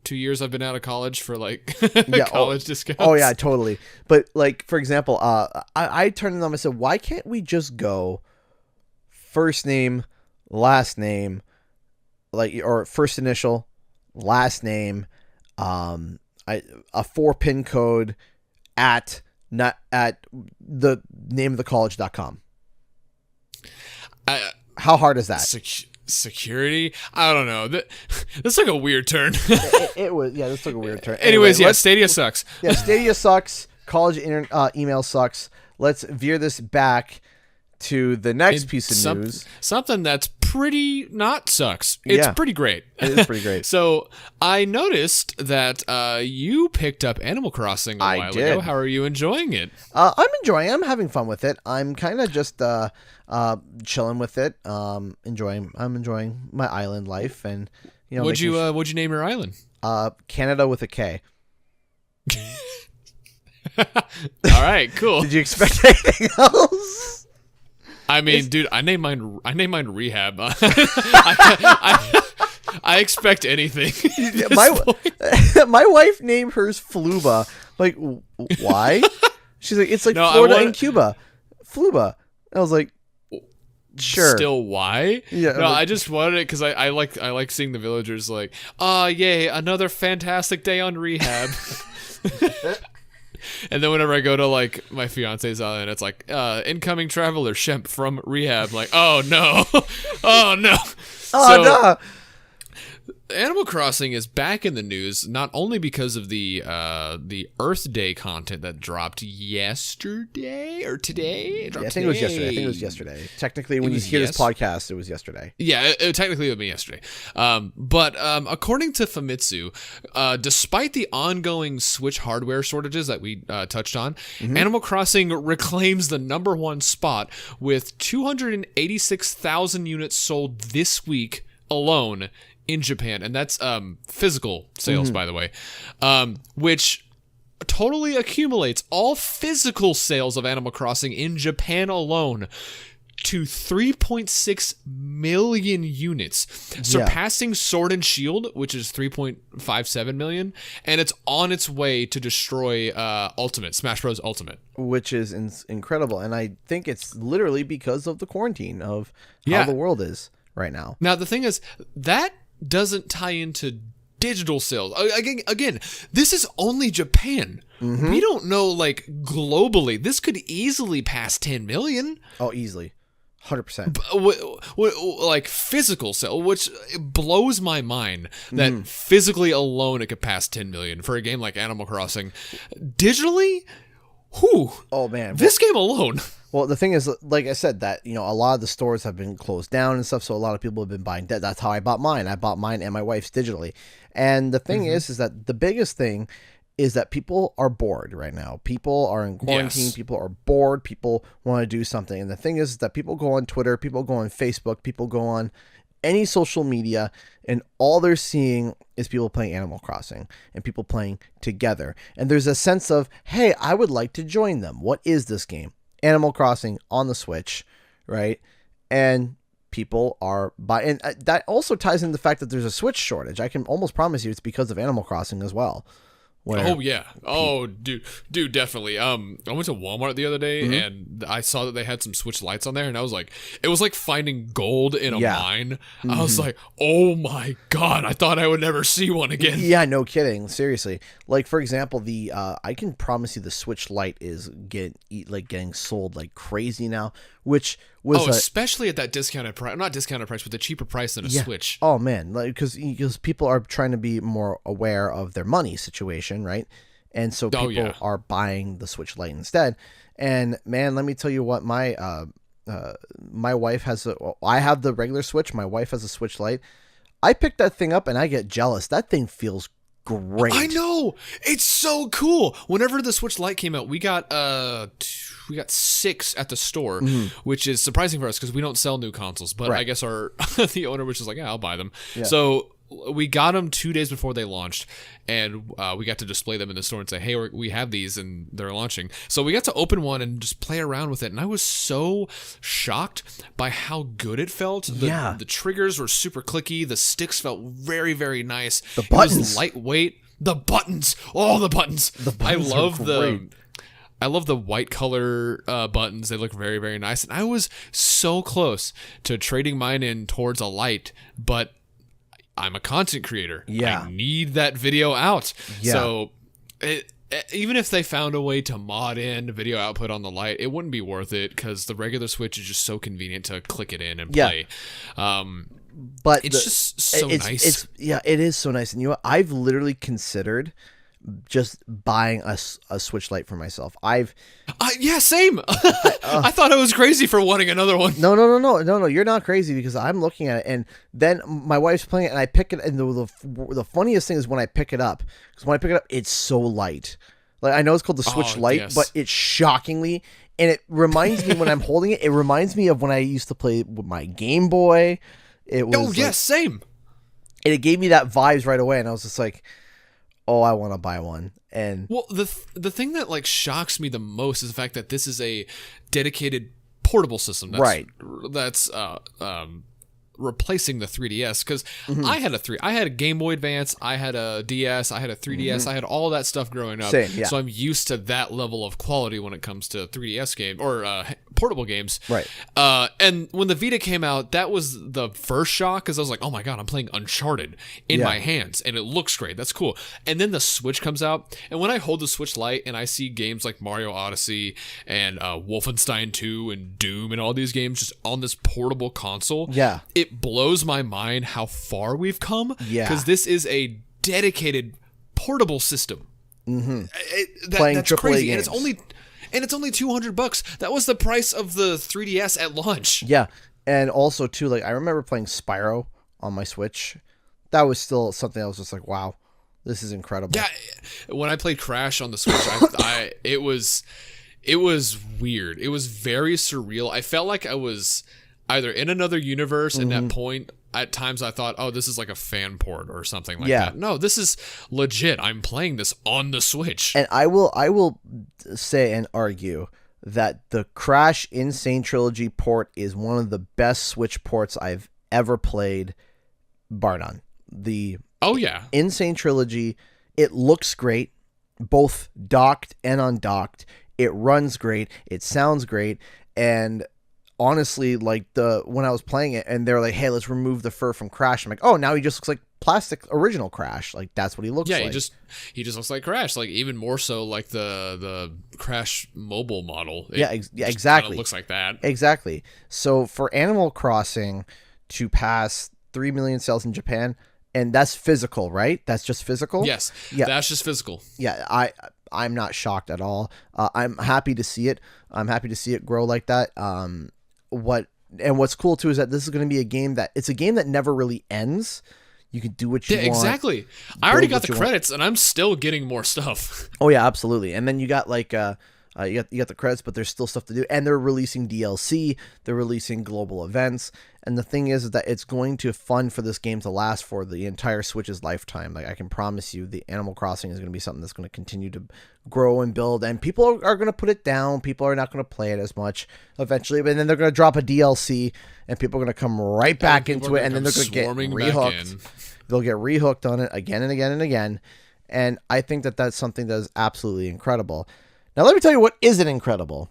S2: 2 years. I've been out of college for college discounts.
S1: Oh yeah, totally. But for example, I turned to them and said, why can't we just go first name, last name, or first initial, last name, a 4-pin code at the name of the college.com. How hard is that?
S2: Security? I don't know. This took a weird turn.
S1: It was, yeah, this took a weird turn.
S2: Anyways, Stadia sucks.
S1: Yeah, Stadia sucks. College email sucks. Let's veer this back to the next piece of news. Something
S2: that's pretty not sucks. It's pretty great.
S1: It is pretty great.
S2: So I noticed that you picked up Animal Crossing a while ago. How are you enjoying it?
S1: I'm enjoying it. I'm having fun with it. I'm kind of just chilling with it. I'm enjoying my island life, and
S2: what'd you name your island?
S1: Canada with a K.
S2: All right, cool.
S1: Did you expect anything else?
S2: I mean, dude, I named mine Rehab. I expect anything.
S1: My wife named hers Fluba. Like, why? She's like, it's like Florida and Cuba. Fluba. I was like, sure.
S2: Still, why?
S1: Yeah.
S2: No, I just wanted it because I like seeing the villagers like, yay, another fantastic day on Rehab. And then whenever I go to my fiance's island, it's like incoming traveler Shemp from Rehab. Like, oh no, oh no,
S1: no.
S2: Animal Crossing is back in the news not only because of the Earth Day content that dropped yesterday or today.
S1: I think it was yesterday. Technically, when you hear this podcast, it was yesterday.
S2: Yeah, technically it would be yesterday. But according to Famitsu, despite the ongoing Switch hardware shortages that we touched on, Animal Crossing reclaims the #1 spot with 286,000 units sold this week alone in Japan, and that's physical sales, by the way, which totally accumulates all physical sales of Animal Crossing in Japan alone to 3.6 million units, surpassing Sword and Shield, which is 3.57 million, and it's on its way to destroy Ultimate, Smash Bros. Ultimate.
S1: Which is incredible, and I think it's literally because of the quarantine of how the world is right now.
S2: Now, the thing is, that doesn't tie into digital sales. Again, this is only Japan. We don't know, like, globally. This could easily pass 10 million.
S1: Oh, easily. 100%.
S2: Like, physical sale, which blows my mind that physically alone it could pass 10 million for a game like Animal Crossing. Digitally? Whew.
S1: Oh, man.
S2: This game alone.
S1: Well, the thing is, like I said, that, you know, a lot of the stores have been closed down and stuff, so a lot of people have been buying that. That's how I bought mine. I bought mine and my wife's digitally. And the thing is that the biggest thing is that people are bored right now. People are in quarantine.
S2: Yes.
S1: People are bored. People want to do something. And the thing is that people go on Twitter, people go on Facebook, people go on any social media, and all they're seeing is people playing Animal Crossing and people playing together. And there's a sense of, hey, I would like to join them. What is this game? Animal Crossing on the Switch, right? And people are buying. And that also ties into the fact that there's a Switch shortage. I can almost promise you it's because of Animal Crossing as well.
S2: Oh yeah. Oh dude, definitely. I went to Walmart the other day and I saw that they had some Switch lights on there, and I was like, it was like finding gold in a mine. I was like, oh my god, I thought I would never see one again.
S1: Yeah, no kidding. Seriously. Like, for example, the I can promise you the Switch Lite is getting sold like crazy now, which was
S2: especially at that discounted price. Not discounted price, but the cheaper price than a Switch.
S1: Oh man, like because people are trying to be more aware of their money situation, right? And so people are buying the Switch Lite instead. And man, let me tell you what, my wife has I have the regular Switch. My wife has a Switch Lite. I picked that thing up and I get jealous. That thing feels great.
S2: I know, it's so cool. Whenever the Switch Lite came out, we got 6 at the store, which is surprising for us because we don't sell new consoles. But I guess the owner was just like, yeah, I'll buy them. Yeah. So we got them 2 days before they launched, and we got to display them in the store and say, hey, we have these and they're launching. So we got to open one and just play around with it, and I was so shocked by how good it felt. The triggers were super clicky. The sticks felt very, very nice.
S1: The buttons.
S2: It was lightweight. The buttons. Oh, the buttons. I love the white color buttons. They look very, very nice. And I was so close to trading mine in towards a Lite, but I'm a content creator.
S1: Yeah.
S2: I need that video out.
S1: Yeah.
S2: So even if they found a way to mod in video output on the Lite, it wouldn't be worth it because the regular Switch is just so convenient to click it in and play.
S1: But
S2: it's just so nice.
S1: It is so nice. And you know what? I've literally considered just buying a Switch Lite for myself.
S2: Same. I thought I was crazy for wanting another one.
S1: No. You're not crazy because I'm looking at it, and then my wife's playing it, and I pick it. And the funniest thing is when I pick it up, because when I pick it up, it's so light. Like, I know it's called the Switch Lite, but it's shockingly, and it reminds me when I'm holding it. It reminds me of when I used to play with my Game Boy. It was
S2: same.
S1: And it gave me that vibes right away, and I was just like, oh, I want to buy one. And
S2: well, the thing that like shocks me the most is the fact that this is a dedicated portable system. That's replacing the 3DS, because I had a Game Boy Advance, I had a DS, I had a 3DS, I had all that stuff growing up.
S1: Same, yeah.
S2: So I'm used to that level of quality when it comes to 3DS game or portable games.
S1: Right.
S2: And when the Vita came out, that was the first shock, because I was like, oh my god, I'm playing Uncharted in my hands, and it looks great. That's cool. And then the Switch comes out, and when I hold the Switch Lite and I see games like Mario Odyssey and Wolfenstein 2 and Doom and all these games just on this portable console, it blows my mind how far we've come. Because this is a dedicated portable system.
S1: Playing
S2: that's
S1: AAA
S2: crazy,
S1: games.
S2: and it's only $200. That was the price of the 3DS at launch.
S1: Yeah, and also too, like, I remember playing Spyro on my Switch. That was still something I was just like, wow, this is incredible.
S2: Yeah, when I played Crash on the Switch, it was weird. It was very surreal. I felt like I was either in another universe. In that point, at times I thought, oh, this is like a fan port or something like that. No, this is legit. I'm playing this on the Switch.
S1: And I will say and argue that the Crash Insane Trilogy port is one of the best Switch ports I've ever played, bar none. The Insane Trilogy, it looks great, both docked and undocked. It runs great. It sounds great. And honestly, like when I was playing it and they're like, hey, let's remove the fur from Crash, I'm like, oh, now he just looks like plastic original Crash. Like, that's what he looks like.
S2: Yeah, he just looks like Crash. Like, even more so like the Crash mobile model.
S1: Exactly.
S2: Looks like that.
S1: Exactly. So for Animal Crossing to pass 3 million sales in Japan, and that's physical, right? That's just physical?
S2: Yes.
S1: Yeah.
S2: That's just physical.
S1: Yeah, I'm not shocked at all. I'm happy to see it. I'm happy to see it grow like that. What's cool too is that this is going to be a game that never really ends. You can do what you want.
S2: Exactly. I already got the credits, and I'm still getting more stuff.
S1: Oh yeah, absolutely. And then you got like you got the credits, but there's still stuff to do. And they're releasing DLC. They're releasing global events. And the thing is that it's going to fun for this game to last for the entire Switch's lifetime. Like, I can promise you, the Animal Crossing is going to be something that's going to continue to grow and build. And people are going to put it down. People are not going to play it as much eventually. But then they're going to drop a DLC, and people are going to come right back into it, and then they're going to get rehooked. They'll get rehooked on it again and again and again. And I think that that's something that is absolutely incredible. Now, let me tell you what isn't incredible.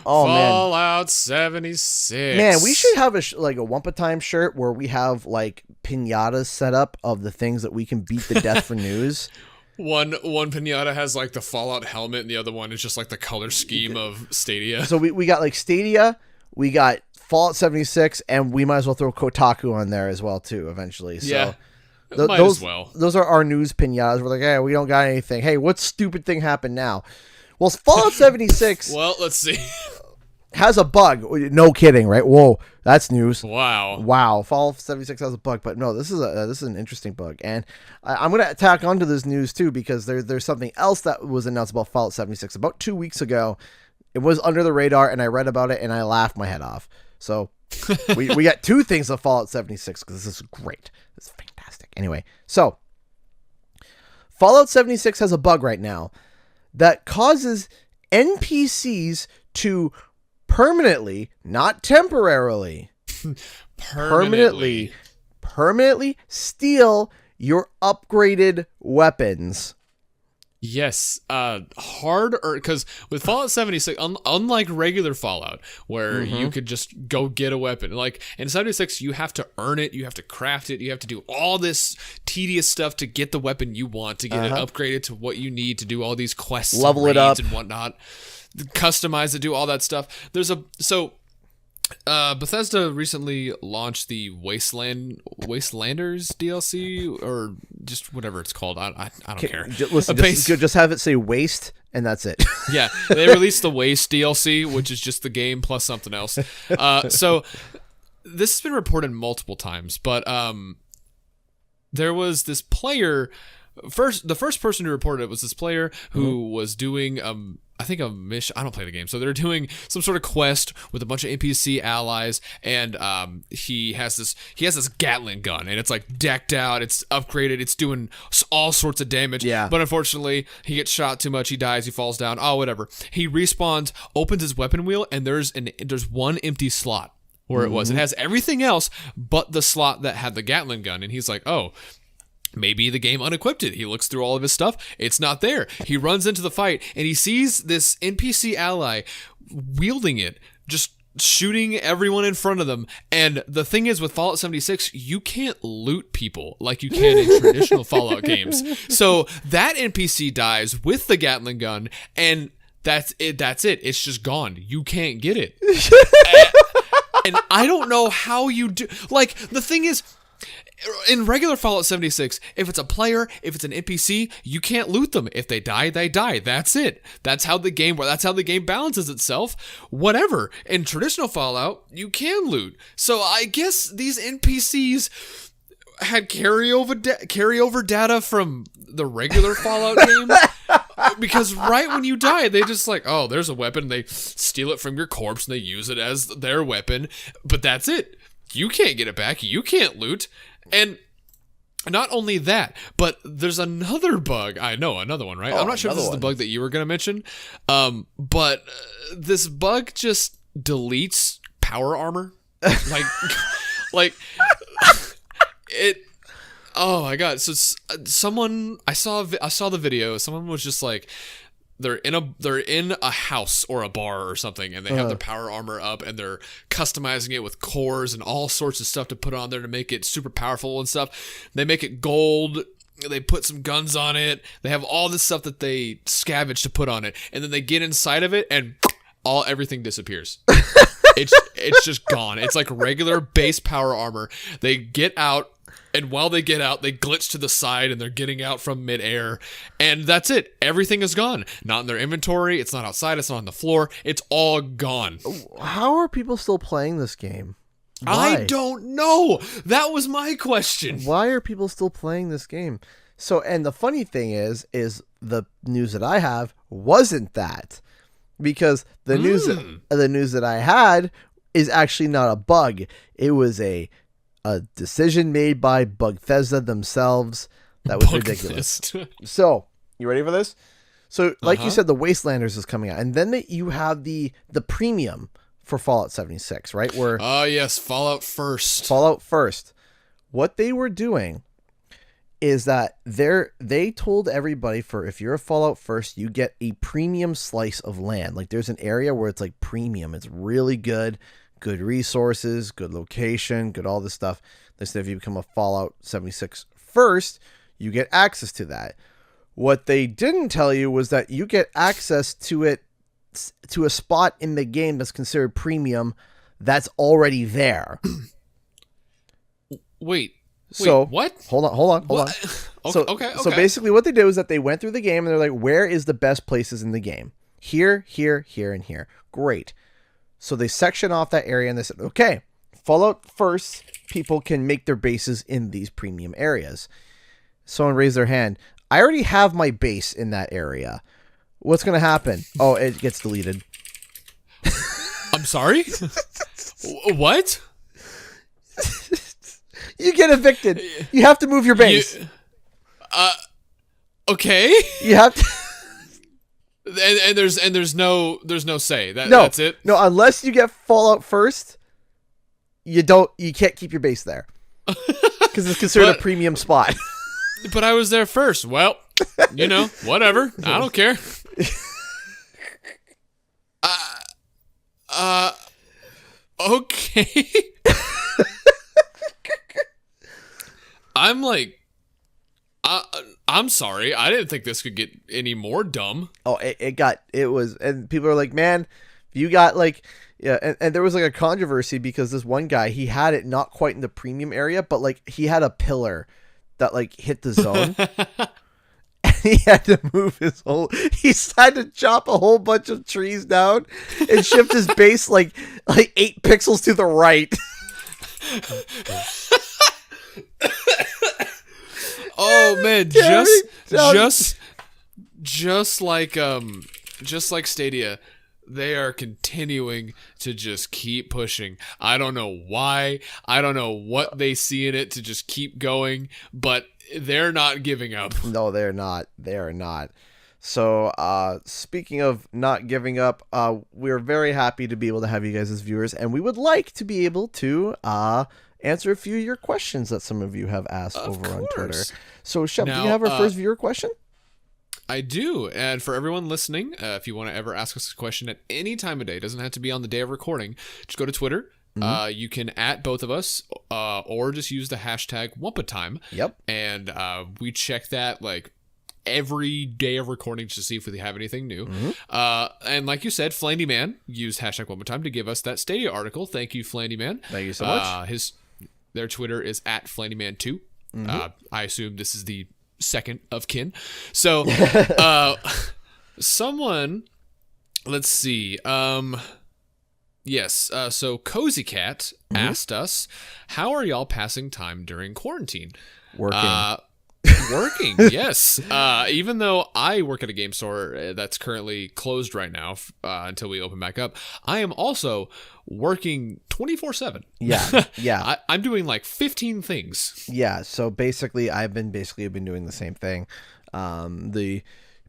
S2: Fallout 76.
S1: Man, we should have a Wumpa Time shirt where we have like piñatas set up of the things that we can beat to death for news.
S2: One piñata has like the Fallout helmet, and the other one is just like the color scheme of Stadia.
S1: So we got like Stadia, we got Fallout 76, and we might as well throw Kotaku on there as well too eventually. So
S2: yeah. Might as well.
S1: Those are our news piñatas. We're like, hey, we don't got anything. Hey, what stupid thing happened now? Well, Fallout 76.
S2: Well, let's see.
S1: Has a bug. No kidding, right? Whoa, that's news.
S2: Wow.
S1: Fallout 76 has a bug, but no, this is an interesting bug, and I'm gonna tack onto this news too because there's something else that was announced about Fallout 76 about 2 weeks ago. It was under the radar, and I read about it, and I laughed my head off. So we got two things of Fallout 76 because this is great. This is fantastic. Anyway, so Fallout 76 has a bug right now that causes NPCs to permanently, not temporarily, permanently steal your upgraded weapons.
S2: Yes, because with Fallout 76, unlike regular Fallout, where you could just go get a weapon, like in 76, you have to earn it, you have to craft it, you have to do all this tedious stuff to get the weapon you want, to get it upgraded to what you need to do all these quests,
S1: level it up,
S2: and whatnot, customize it, do all that stuff. Bethesda recently launched the Wastelanders DLC, or just whatever it's called. I don't care.
S1: Listen, just have it say Waste, and that's it.
S2: Yeah, they released the Waste DLC, which is just the game plus something else. So this has been reported multiple times, but there was this player. The first person who reported it was this player who was doing I think a mission. I don't play the game, so they're doing some sort of quest with a bunch of NPC allies, and he has this Gatling gun, and it's like decked out, it's upgraded, it's doing all sorts of damage.
S1: Yeah.
S2: But unfortunately, he gets shot too much, he dies, he falls down. Oh, whatever. He respawns, opens his weapon wheel, and there's one empty slot where it was. It has everything else but the slot that had the Gatling gun, and he's like, oh. Maybe the game unequipped it. He looks through all of his stuff. It's not there. He runs into the fight, and he sees this NPC ally wielding it, just shooting everyone in front of them. And the thing is, with Fallout 76, you can't loot people like you can in traditional Fallout games. So that NPC dies with the Gatling gun, and that's it. It's just gone. You can't get it. And I don't know how you do. Like, the thing is, in regular Fallout 76, if it's a player, if it's an NPC, you can't loot them. If they die, they die. That's it. That's how the game balances itself. Whatever. In traditional Fallout, you can loot. So I guess these NPCs had carryover data from the regular Fallout game. Because right when you die, they just like, oh, there's a weapon. They steal it from your corpse and they use it as their weapon. But that's it. You can't get it back. You can't loot. And Not only that, but there's another bug. I know, another one, right?
S1: Oh,
S2: I'm not sure if this is the bug that you were going to mention, but this bug just deletes power armor. Like, like it. Oh my god! So someone, I saw the video. Someone was just like, they're in a house or a bar or something, and they have their power armor up, and they're customizing it with cores and all sorts of stuff to put on there to make it super powerful and stuff. They make it gold. They put some guns on it. They have all this stuff that they scavenge to put on it, and then they get inside of it, and everything disappears. It's just gone. It's like regular base power armor. They get out. And while they get out, they glitch to the side and they're getting out from midair. And that's it. Everything is gone. Not in their inventory. It's not outside. It's not on the floor. It's all gone.
S1: How are people still playing this game?
S2: Why? I don't know. That was my question.
S1: Why are people still playing this game? So, and the funny thing is the news that I have wasn't that. Because the news that I had is actually not a bug. It was a decision made by Bugthesda themselves that was ridiculous. So, you ready for this? So, like you said, the Wastelanders is coming out, and then you have the premium for Fallout 76, right? Where
S2: yes, Fallout First.
S1: What they were doing is that they told everybody, for if you're a Fallout First, you get a premium slice of land. Like, there's an area where it's like premium. It's really good resources, good location, good all this stuff. They said if you become a Fallout 76 First, you get access to that. What they didn't tell you was that you get access to it, to a spot in the game that's considered premium that's already there.
S2: Wait, what?
S1: Hold on.
S2: Okay.
S1: So basically what they did was that they went through the game and they're like, where is the best places in the game? Here, and here. Great. So they section off that area and they said, okay, Fallout First people can make their bases in these premium areas. Someone raised their hand. I already have my base in that area. What's going to happen? Oh, it gets deleted.
S2: I'm sorry? What?
S1: You get evicted. You have to move your base.
S2: Okay.
S1: You have to...
S2: And there's no say. That's it.
S1: No, unless you get Fallout First, you can't keep your base there. Because it's considered a premium spot.
S2: But I was there first. Well, whatever. I don't care. Okay. I'm like, I'm sorry. I didn't think this could get any more dumb.
S1: Oh, it was, and people are like, man, you got like, yeah, and there was like a controversy because this one guy, he had it not quite in the premium area, but like he had a pillar that like hit the zone. And he had to move he had to chop a whole bunch of trees down and shift his base like 8 pixels to the right.
S2: Oh man, just like Stadia, they are continuing to just keep pushing. I don't know why. I don't know what they see in it to just keep going, but they're not giving up.
S1: No, they're not. They are not. So, speaking of not giving up, we're very happy to be able to have you guys as viewers, and we would like to be able to answer a few of your questions that some of you have asked over on Twitter. So, Shep, do you have our first viewer question?
S2: I do. And for everyone listening, if you want to ever ask us a question at any time of day, it doesn't have to be on the day of recording, just go to Twitter. Mm-hmm. You can @ both of us or just use the hashtag Wumpa Time.
S1: Yep.
S2: And we check that like every day of recording to see if we have anything new. Mm-hmm. And like you said, Flandy Man used hashtag Wumpa Time to give us that Stadia article. Thank you, Flandy Man.
S1: Thank you so much.
S2: Their Twitter is @FlandyMan2. Mm-hmm. I assume this is the second of kin. So someone, let's see. Yes. So Cozy Cat asked us, how are y'all passing time during quarantine?
S1: Working.
S2: Working, yes. Even though I work at a game store that's currently closed right now until we open back up, I am also working 24/7.
S1: Yeah, yeah.
S2: I'm doing like 15 things.
S1: Yeah, so basically I've been doing the same thing. The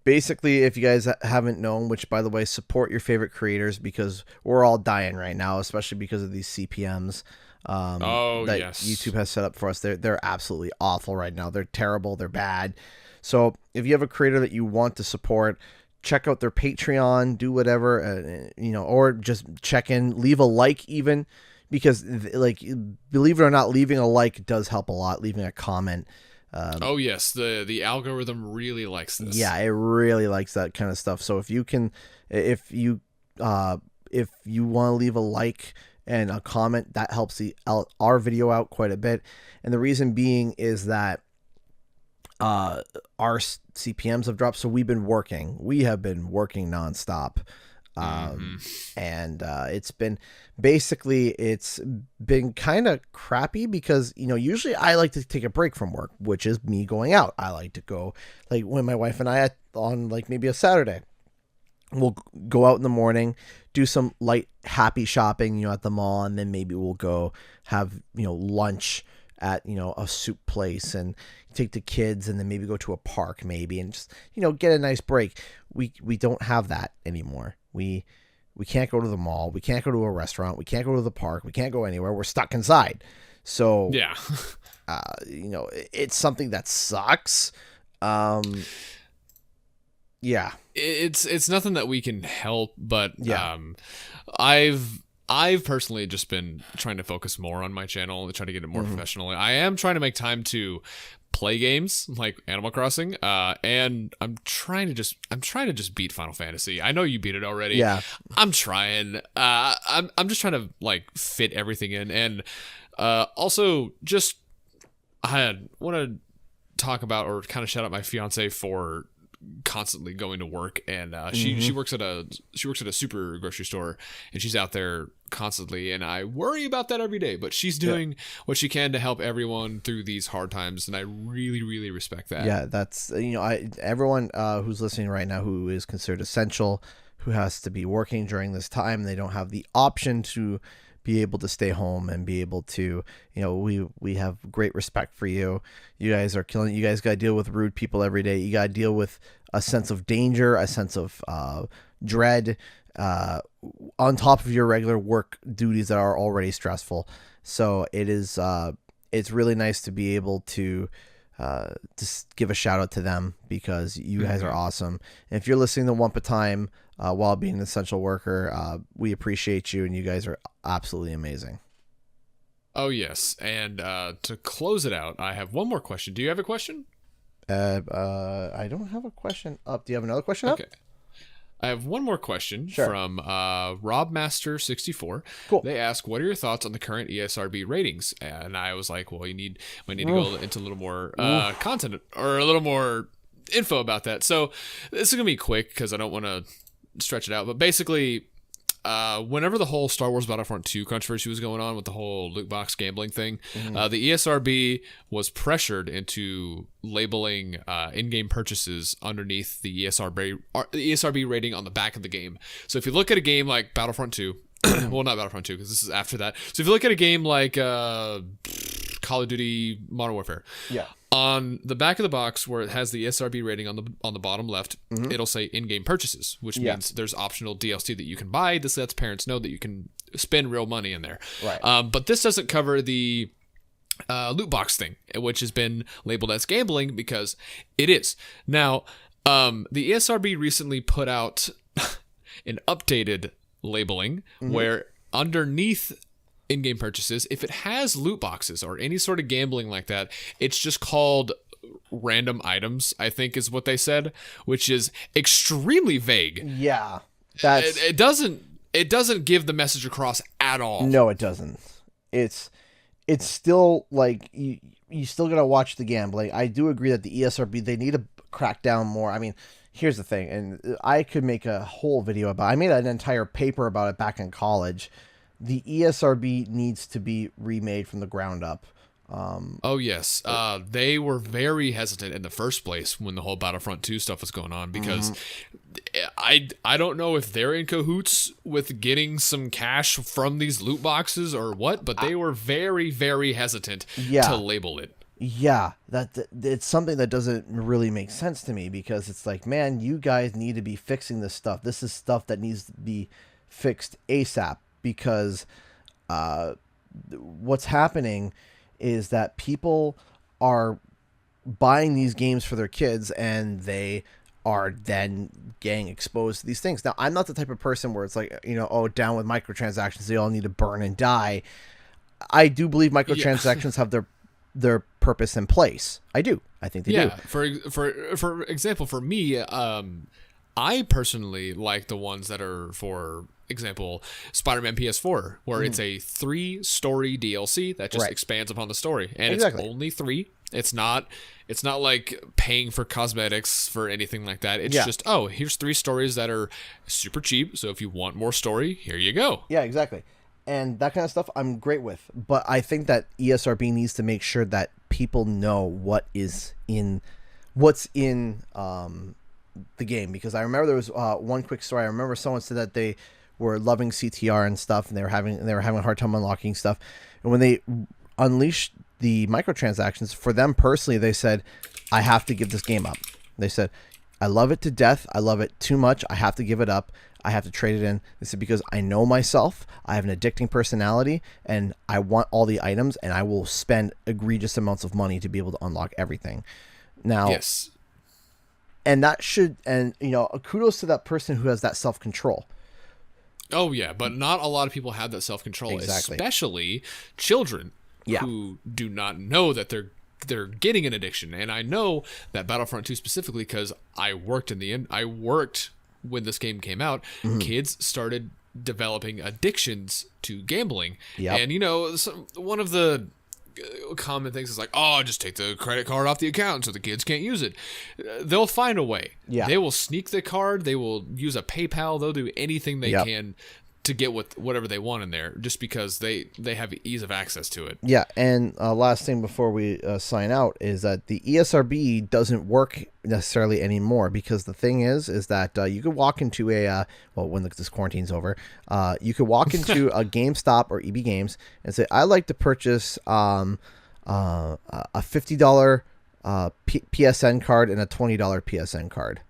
S1: Basically, if you guys haven't known, which by the way, support your favorite creators, because we're all dying right now, especially because of these CPMs that
S2: yes.
S1: YouTube has set up for us. They're absolutely awful right now. They're terrible. They're bad. So if you have a creator that you want to support, check out their Patreon, do whatever, or just check in, leave a like even, because like, believe it or not, leaving a like does help a lot. Leaving a comment.
S2: Oh yes, the algorithm really likes this.
S1: Yeah, it really likes that kind of stuff. So if you can, if you want to leave a like and a comment, that helps our video out quite a bit. And the reason being is that our CPMs have dropped, so we have been working nonstop. And it's been kind of crappy because, usually I like to take a break from work, which is me going out. I like to go, like, when my wife and I on like maybe a Saturday, we'll go out in the morning, do some light happy shopping, at the mall, and then maybe we'll go have, lunch at, a soup place, and take the kids, and then maybe go to a park maybe, and just, get a nice break. We don't have that anymore. We can't go to the mall. We can't go to a restaurant. We can't go to the park. We can't go anywhere. We're stuck inside. So,
S2: yeah,
S1: it's something that sucks. Yeah,
S2: it's nothing that we can help, but
S1: yeah.
S2: I've personally just been trying to focus more on my channel and try to get it more professional. I am trying to make time to play games like Animal Crossing, and I'm trying to just beat Final Fantasy. I know you beat it already.
S1: Yeah,
S2: I'm trying. I'm just trying to like fit everything in, and also just I want to talk about or kind of shout out my fiance for constantly going to work, and she works at a super grocery store, and she's out there constantly, and I worry about that every day, but she's doing what she can to help everyone through these hard times, and I really, really respect that.
S1: Yeah, that's everyone who's listening right now who is considered essential, who has to be working during this time, they don't have the option to be able to stay home and be able to, we have great respect for you. You guys are killing it. You guys got to deal with rude people every day. You got to deal with a sense of danger, a sense of dread, on top of your regular work duties that are already stressful. So it's really nice to be able to just give a shout out to them, because you guys are awesome. And if you're listening to Wumpa Time while being an essential worker, we appreciate you, and you guys are absolutely amazing.
S2: Oh yes, and to close it out, I have one more question. Do you have a question?
S1: I don't have a question up. Do you have another question up?
S2: Okay. I have one more question from RobMaster64.
S1: Cool.
S2: They ask, what are your thoughts on the current ESRB ratings? And I was like, well, we need to go into a little more content or a little more info about that. So this is going to be quick because I don't want to stretch it out. But basically, whenever the whole Star Wars Battlefront 2 controversy was going on with the whole loot box gambling thing, the ESRB was pressured into labeling in-game purchases underneath the ESRB rating on the back of the game. So if you look at a game like Battlefront 2, well, not Battlefront 2 because this is after that. So if you look at a game like Call of Duty Modern Warfare, on the back of the box where it has the ESRB rating on the bottom left, it'll say in-game purchases, which means there's optional DLC that you can buy. This lets parents know that you can spend real money in there.
S1: Right.
S2: But this doesn't cover the loot box thing, which has been labeled as gambling because it is. Now, the ESRB recently put out an updated labeling where underneath in-game purchases, if it has loot boxes or any sort of gambling like that, it's just called random items, I think is what they said, which is extremely vague.
S1: Yeah.
S2: It doesn't give the message across at all.
S1: No, it doesn't. It's still like you still gotta watch the gambling. I do agree that the ESRB, they need to crack down more. I mean, here's the thing, and I could make a whole video about it. I made an entire paper about it back in college. The ESRB needs to be remade from the ground up.
S2: Oh yes, they were very hesitant in the first place when the whole Battlefront 2 stuff was going on because I don't know if they're in cahoots with getting some cash from these loot boxes or what, but they were very, very hesitant to label it.
S1: Yeah, it's something that doesn't really make sense to me, because it's like, man, you guys need to be fixing this stuff. This is stuff that needs to be fixed ASAP, because what's happening is that people are buying these games for their kids, and they are then getting exposed to these things. Now, I'm not the type of person where it's like, oh, down with microtransactions, they all need to burn and die. I do believe microtransactions have their purpose in place. I do. I think they do.
S2: For example, for me, I personally like the ones that are, for example, Spider-Man PS4, where it's a 3-story DLC that just expands upon the story, and it's only 3. It's not like paying for cosmetics for anything like that. It's just, here's 3 stories that are super cheap, so if you want more story, here you go.
S1: Yeah, exactly. And that kind of stuff I'm great with. But I think that ESRB needs to make sure that people know what's in the game. Because I remember there was one quick story. I remember someone said that they were loving CTR and stuff, and they were having a hard time unlocking stuff. And when they unleashed the microtransactions, for them personally, they said, I have to give this game up. They said, I love it to death. I love it too much. I have to give it up. I have to trade it in. They said, because I know myself, I have an addicting personality, and I want all the items, and I will spend egregious amounts of money to be able to unlock everything. Now,
S2: yes.
S1: And that should, and kudos to that person who has that self-control.
S2: Oh yeah, but not a lot of people have that self-control, especially children who do not know that they're getting an addiction. And I know that Battlefront 2 specifically, because I worked when this game came out. Kids started developing addictions to gambling. And one of the common things is like, just take the credit card off the account so the kids can't use it. They'll find a way. They will sneak the card, they will use a PayPal, they'll do anything they can to get whatever they want in there, just because they have ease of access to it.
S1: And last thing before we sign out is that the ESRB doesn't work necessarily anymore, because the thing is that you could walk into when this quarantine's over, you could walk into a GameStop or EB Games and say, I'd like to purchase a $50 PSN card and a $20 PSN card.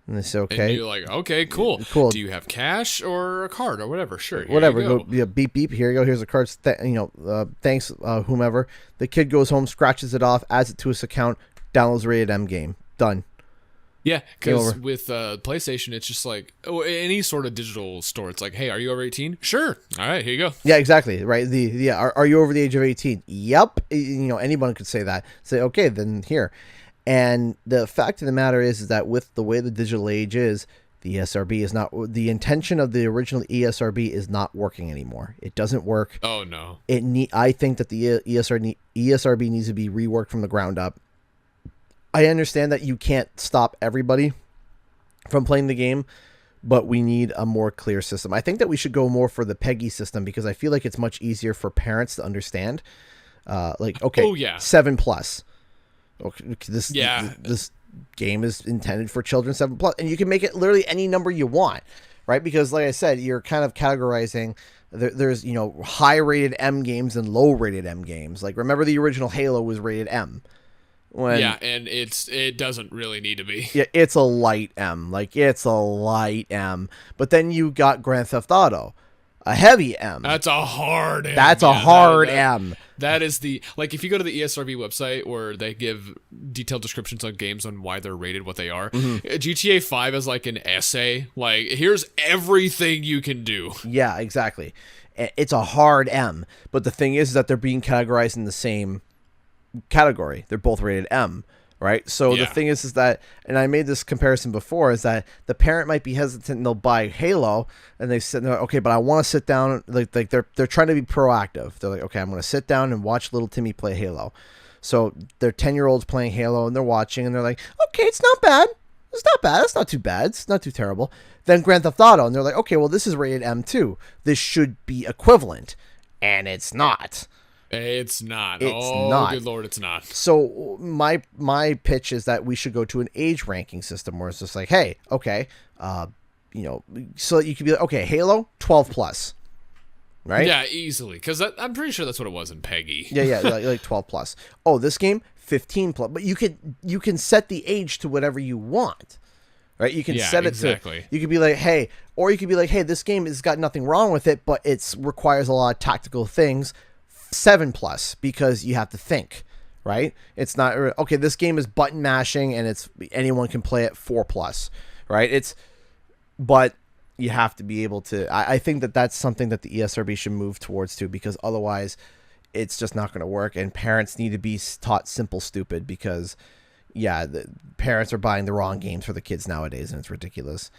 S1: And they say, okay.
S2: And you're like, okay, cool. Do you have cash or a card or whatever? Sure.
S1: Whatever. Go beep, beep. Here you go. Here's the cards. Thanks, whomever. The kid goes home, scratches it off, adds it to his account, downloads a rated M game. Done.
S2: Yeah, because with PlayStation, it's just like any sort of digital store. It's like, hey, are you over 18? Sure. All right, here you go.
S1: Yeah, exactly. Right. Are you over the age of 18? Yep. Anyone could say that. Say, okay, then here. And the fact of the matter is that with the way the digital age is, the ESRB is not, the intention of the original ESRB is not working anymore. It doesn't work.
S2: Oh no.
S1: I think that the ESRB needs to be reworked from the ground up. I understand that you can't stop everybody from playing the game, but we need a more clear system. I think that we should go more for the PEGI system, because I feel like it's much easier for parents to understand. 7+. Okay, this game is intended for children 7+, and you can make it literally any number you want, right? Because like I said, you're kind of categorizing. There's high rated M games and low rated M games. Like, remember the original Halo was rated M.
S2: And it doesn't really need to be.
S1: Yeah, it's a light M. But then you got Grand Theft Auto, a heavy M.
S2: That's a hard M.
S1: M.
S2: That is if you go to the ESRB website where they give detailed descriptions on games on why they're rated what they are, GTA 5 is like an essay. Like, here's everything you can do. Yeah,
S1: exactly. It's a hard M. But the thing is that they're being categorized in the same category. They're both rated M. Right. So the thing is that, and I made this comparison before, is that the parent might be hesitant and they'll buy Halo, and they said, okay, but I want to sit down. Like they're trying to be proactive. They're like, okay, I'm going to sit down and watch little Timmy play Halo. So they're 10-year-olds playing Halo, and they're watching, and they're like, okay, it's not bad. It's not bad. It's not too bad. It's not too terrible. Then Grand Theft Auto, and they're like, okay, well, this is rated M2. This should be equivalent. And it's not.
S2: It's not.
S1: It's
S2: oh,
S1: not.
S2: good Lord, it's not.
S1: So my pitch is that we should go to an age ranking system where it's just like, hey, okay, so you could be like, okay, Halo 12 plus, right?
S2: Yeah, easily, because I'm pretty sure that's what it was in Peggy.
S1: Yeah, like 12 plus. Oh, this game 15 plus, but you can set the age to whatever you want. Right, you can set it to. You could be like, hey, or you could be like, hey, this game has got nothing wrong with it, but it requires a lot of tactical things. 7 plus, because you have to think, right? It's not okay. This game is button mashing, and anyone can play it. 4 plus, right? But you have to be able to. I think that's something that the ESRB should move towards too, because otherwise, it's just not going to work. And parents need to be taught simple stupid, because the parents are buying the wrong games for the kids nowadays, and it's ridiculous.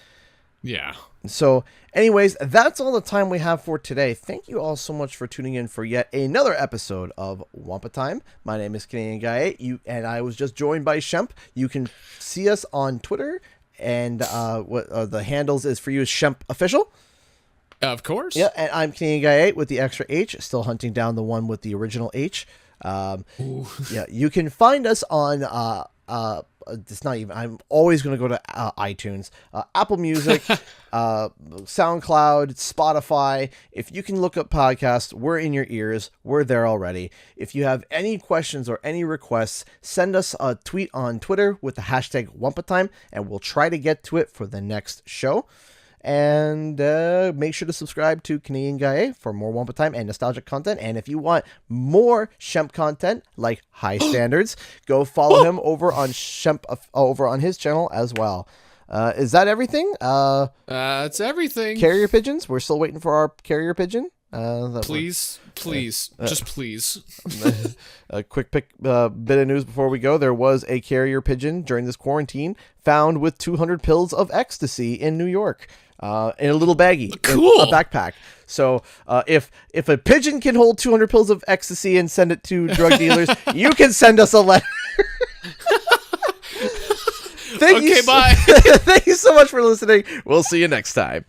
S2: Yeah.
S1: So, anyways, that's all the time we have for today. Thank you all so much for tuning in for yet another episode of Wumpa Time. My name is Canadian Guy 8, and I was just joined by Shemp. You can see us on Twitter, and what the handles is for you is Shemp Official.
S2: Of course.
S1: Yeah, and I'm Canadian Guy 8 with the extra H, still hunting down the one with the original H. Yeah, you can find us on it's not even. I'm always going to go to iTunes, Apple Music, SoundCloud, Spotify. If you can look up podcasts, we're in your ears. We're there already. If you have any questions or any requests, send us a tweet on Twitter with the hashtag WumpaTime, and we'll try to get to it for the next show. And make sure to subscribe to Canadian Guy A for more Wumpa Time and nostalgic content. And if you want more Shemp content, like High Standards, go follow him over on Shemp, over on his channel as well. Is that everything?
S2: That's everything.
S1: Carrier pigeons. We're still waiting for our carrier pigeon.
S2: Please, just please.
S1: A quick bit of news before we go. There was a carrier pigeon during this quarantine found with 200 pills of ecstasy in New York. In a little baggie,
S2: cool.
S1: A backpack. So if a pigeon can hold 200 pills of ecstasy and send it to drug dealers, you can send us a letter.
S2: Bye.
S1: Thank you so much for listening. We'll see you next time.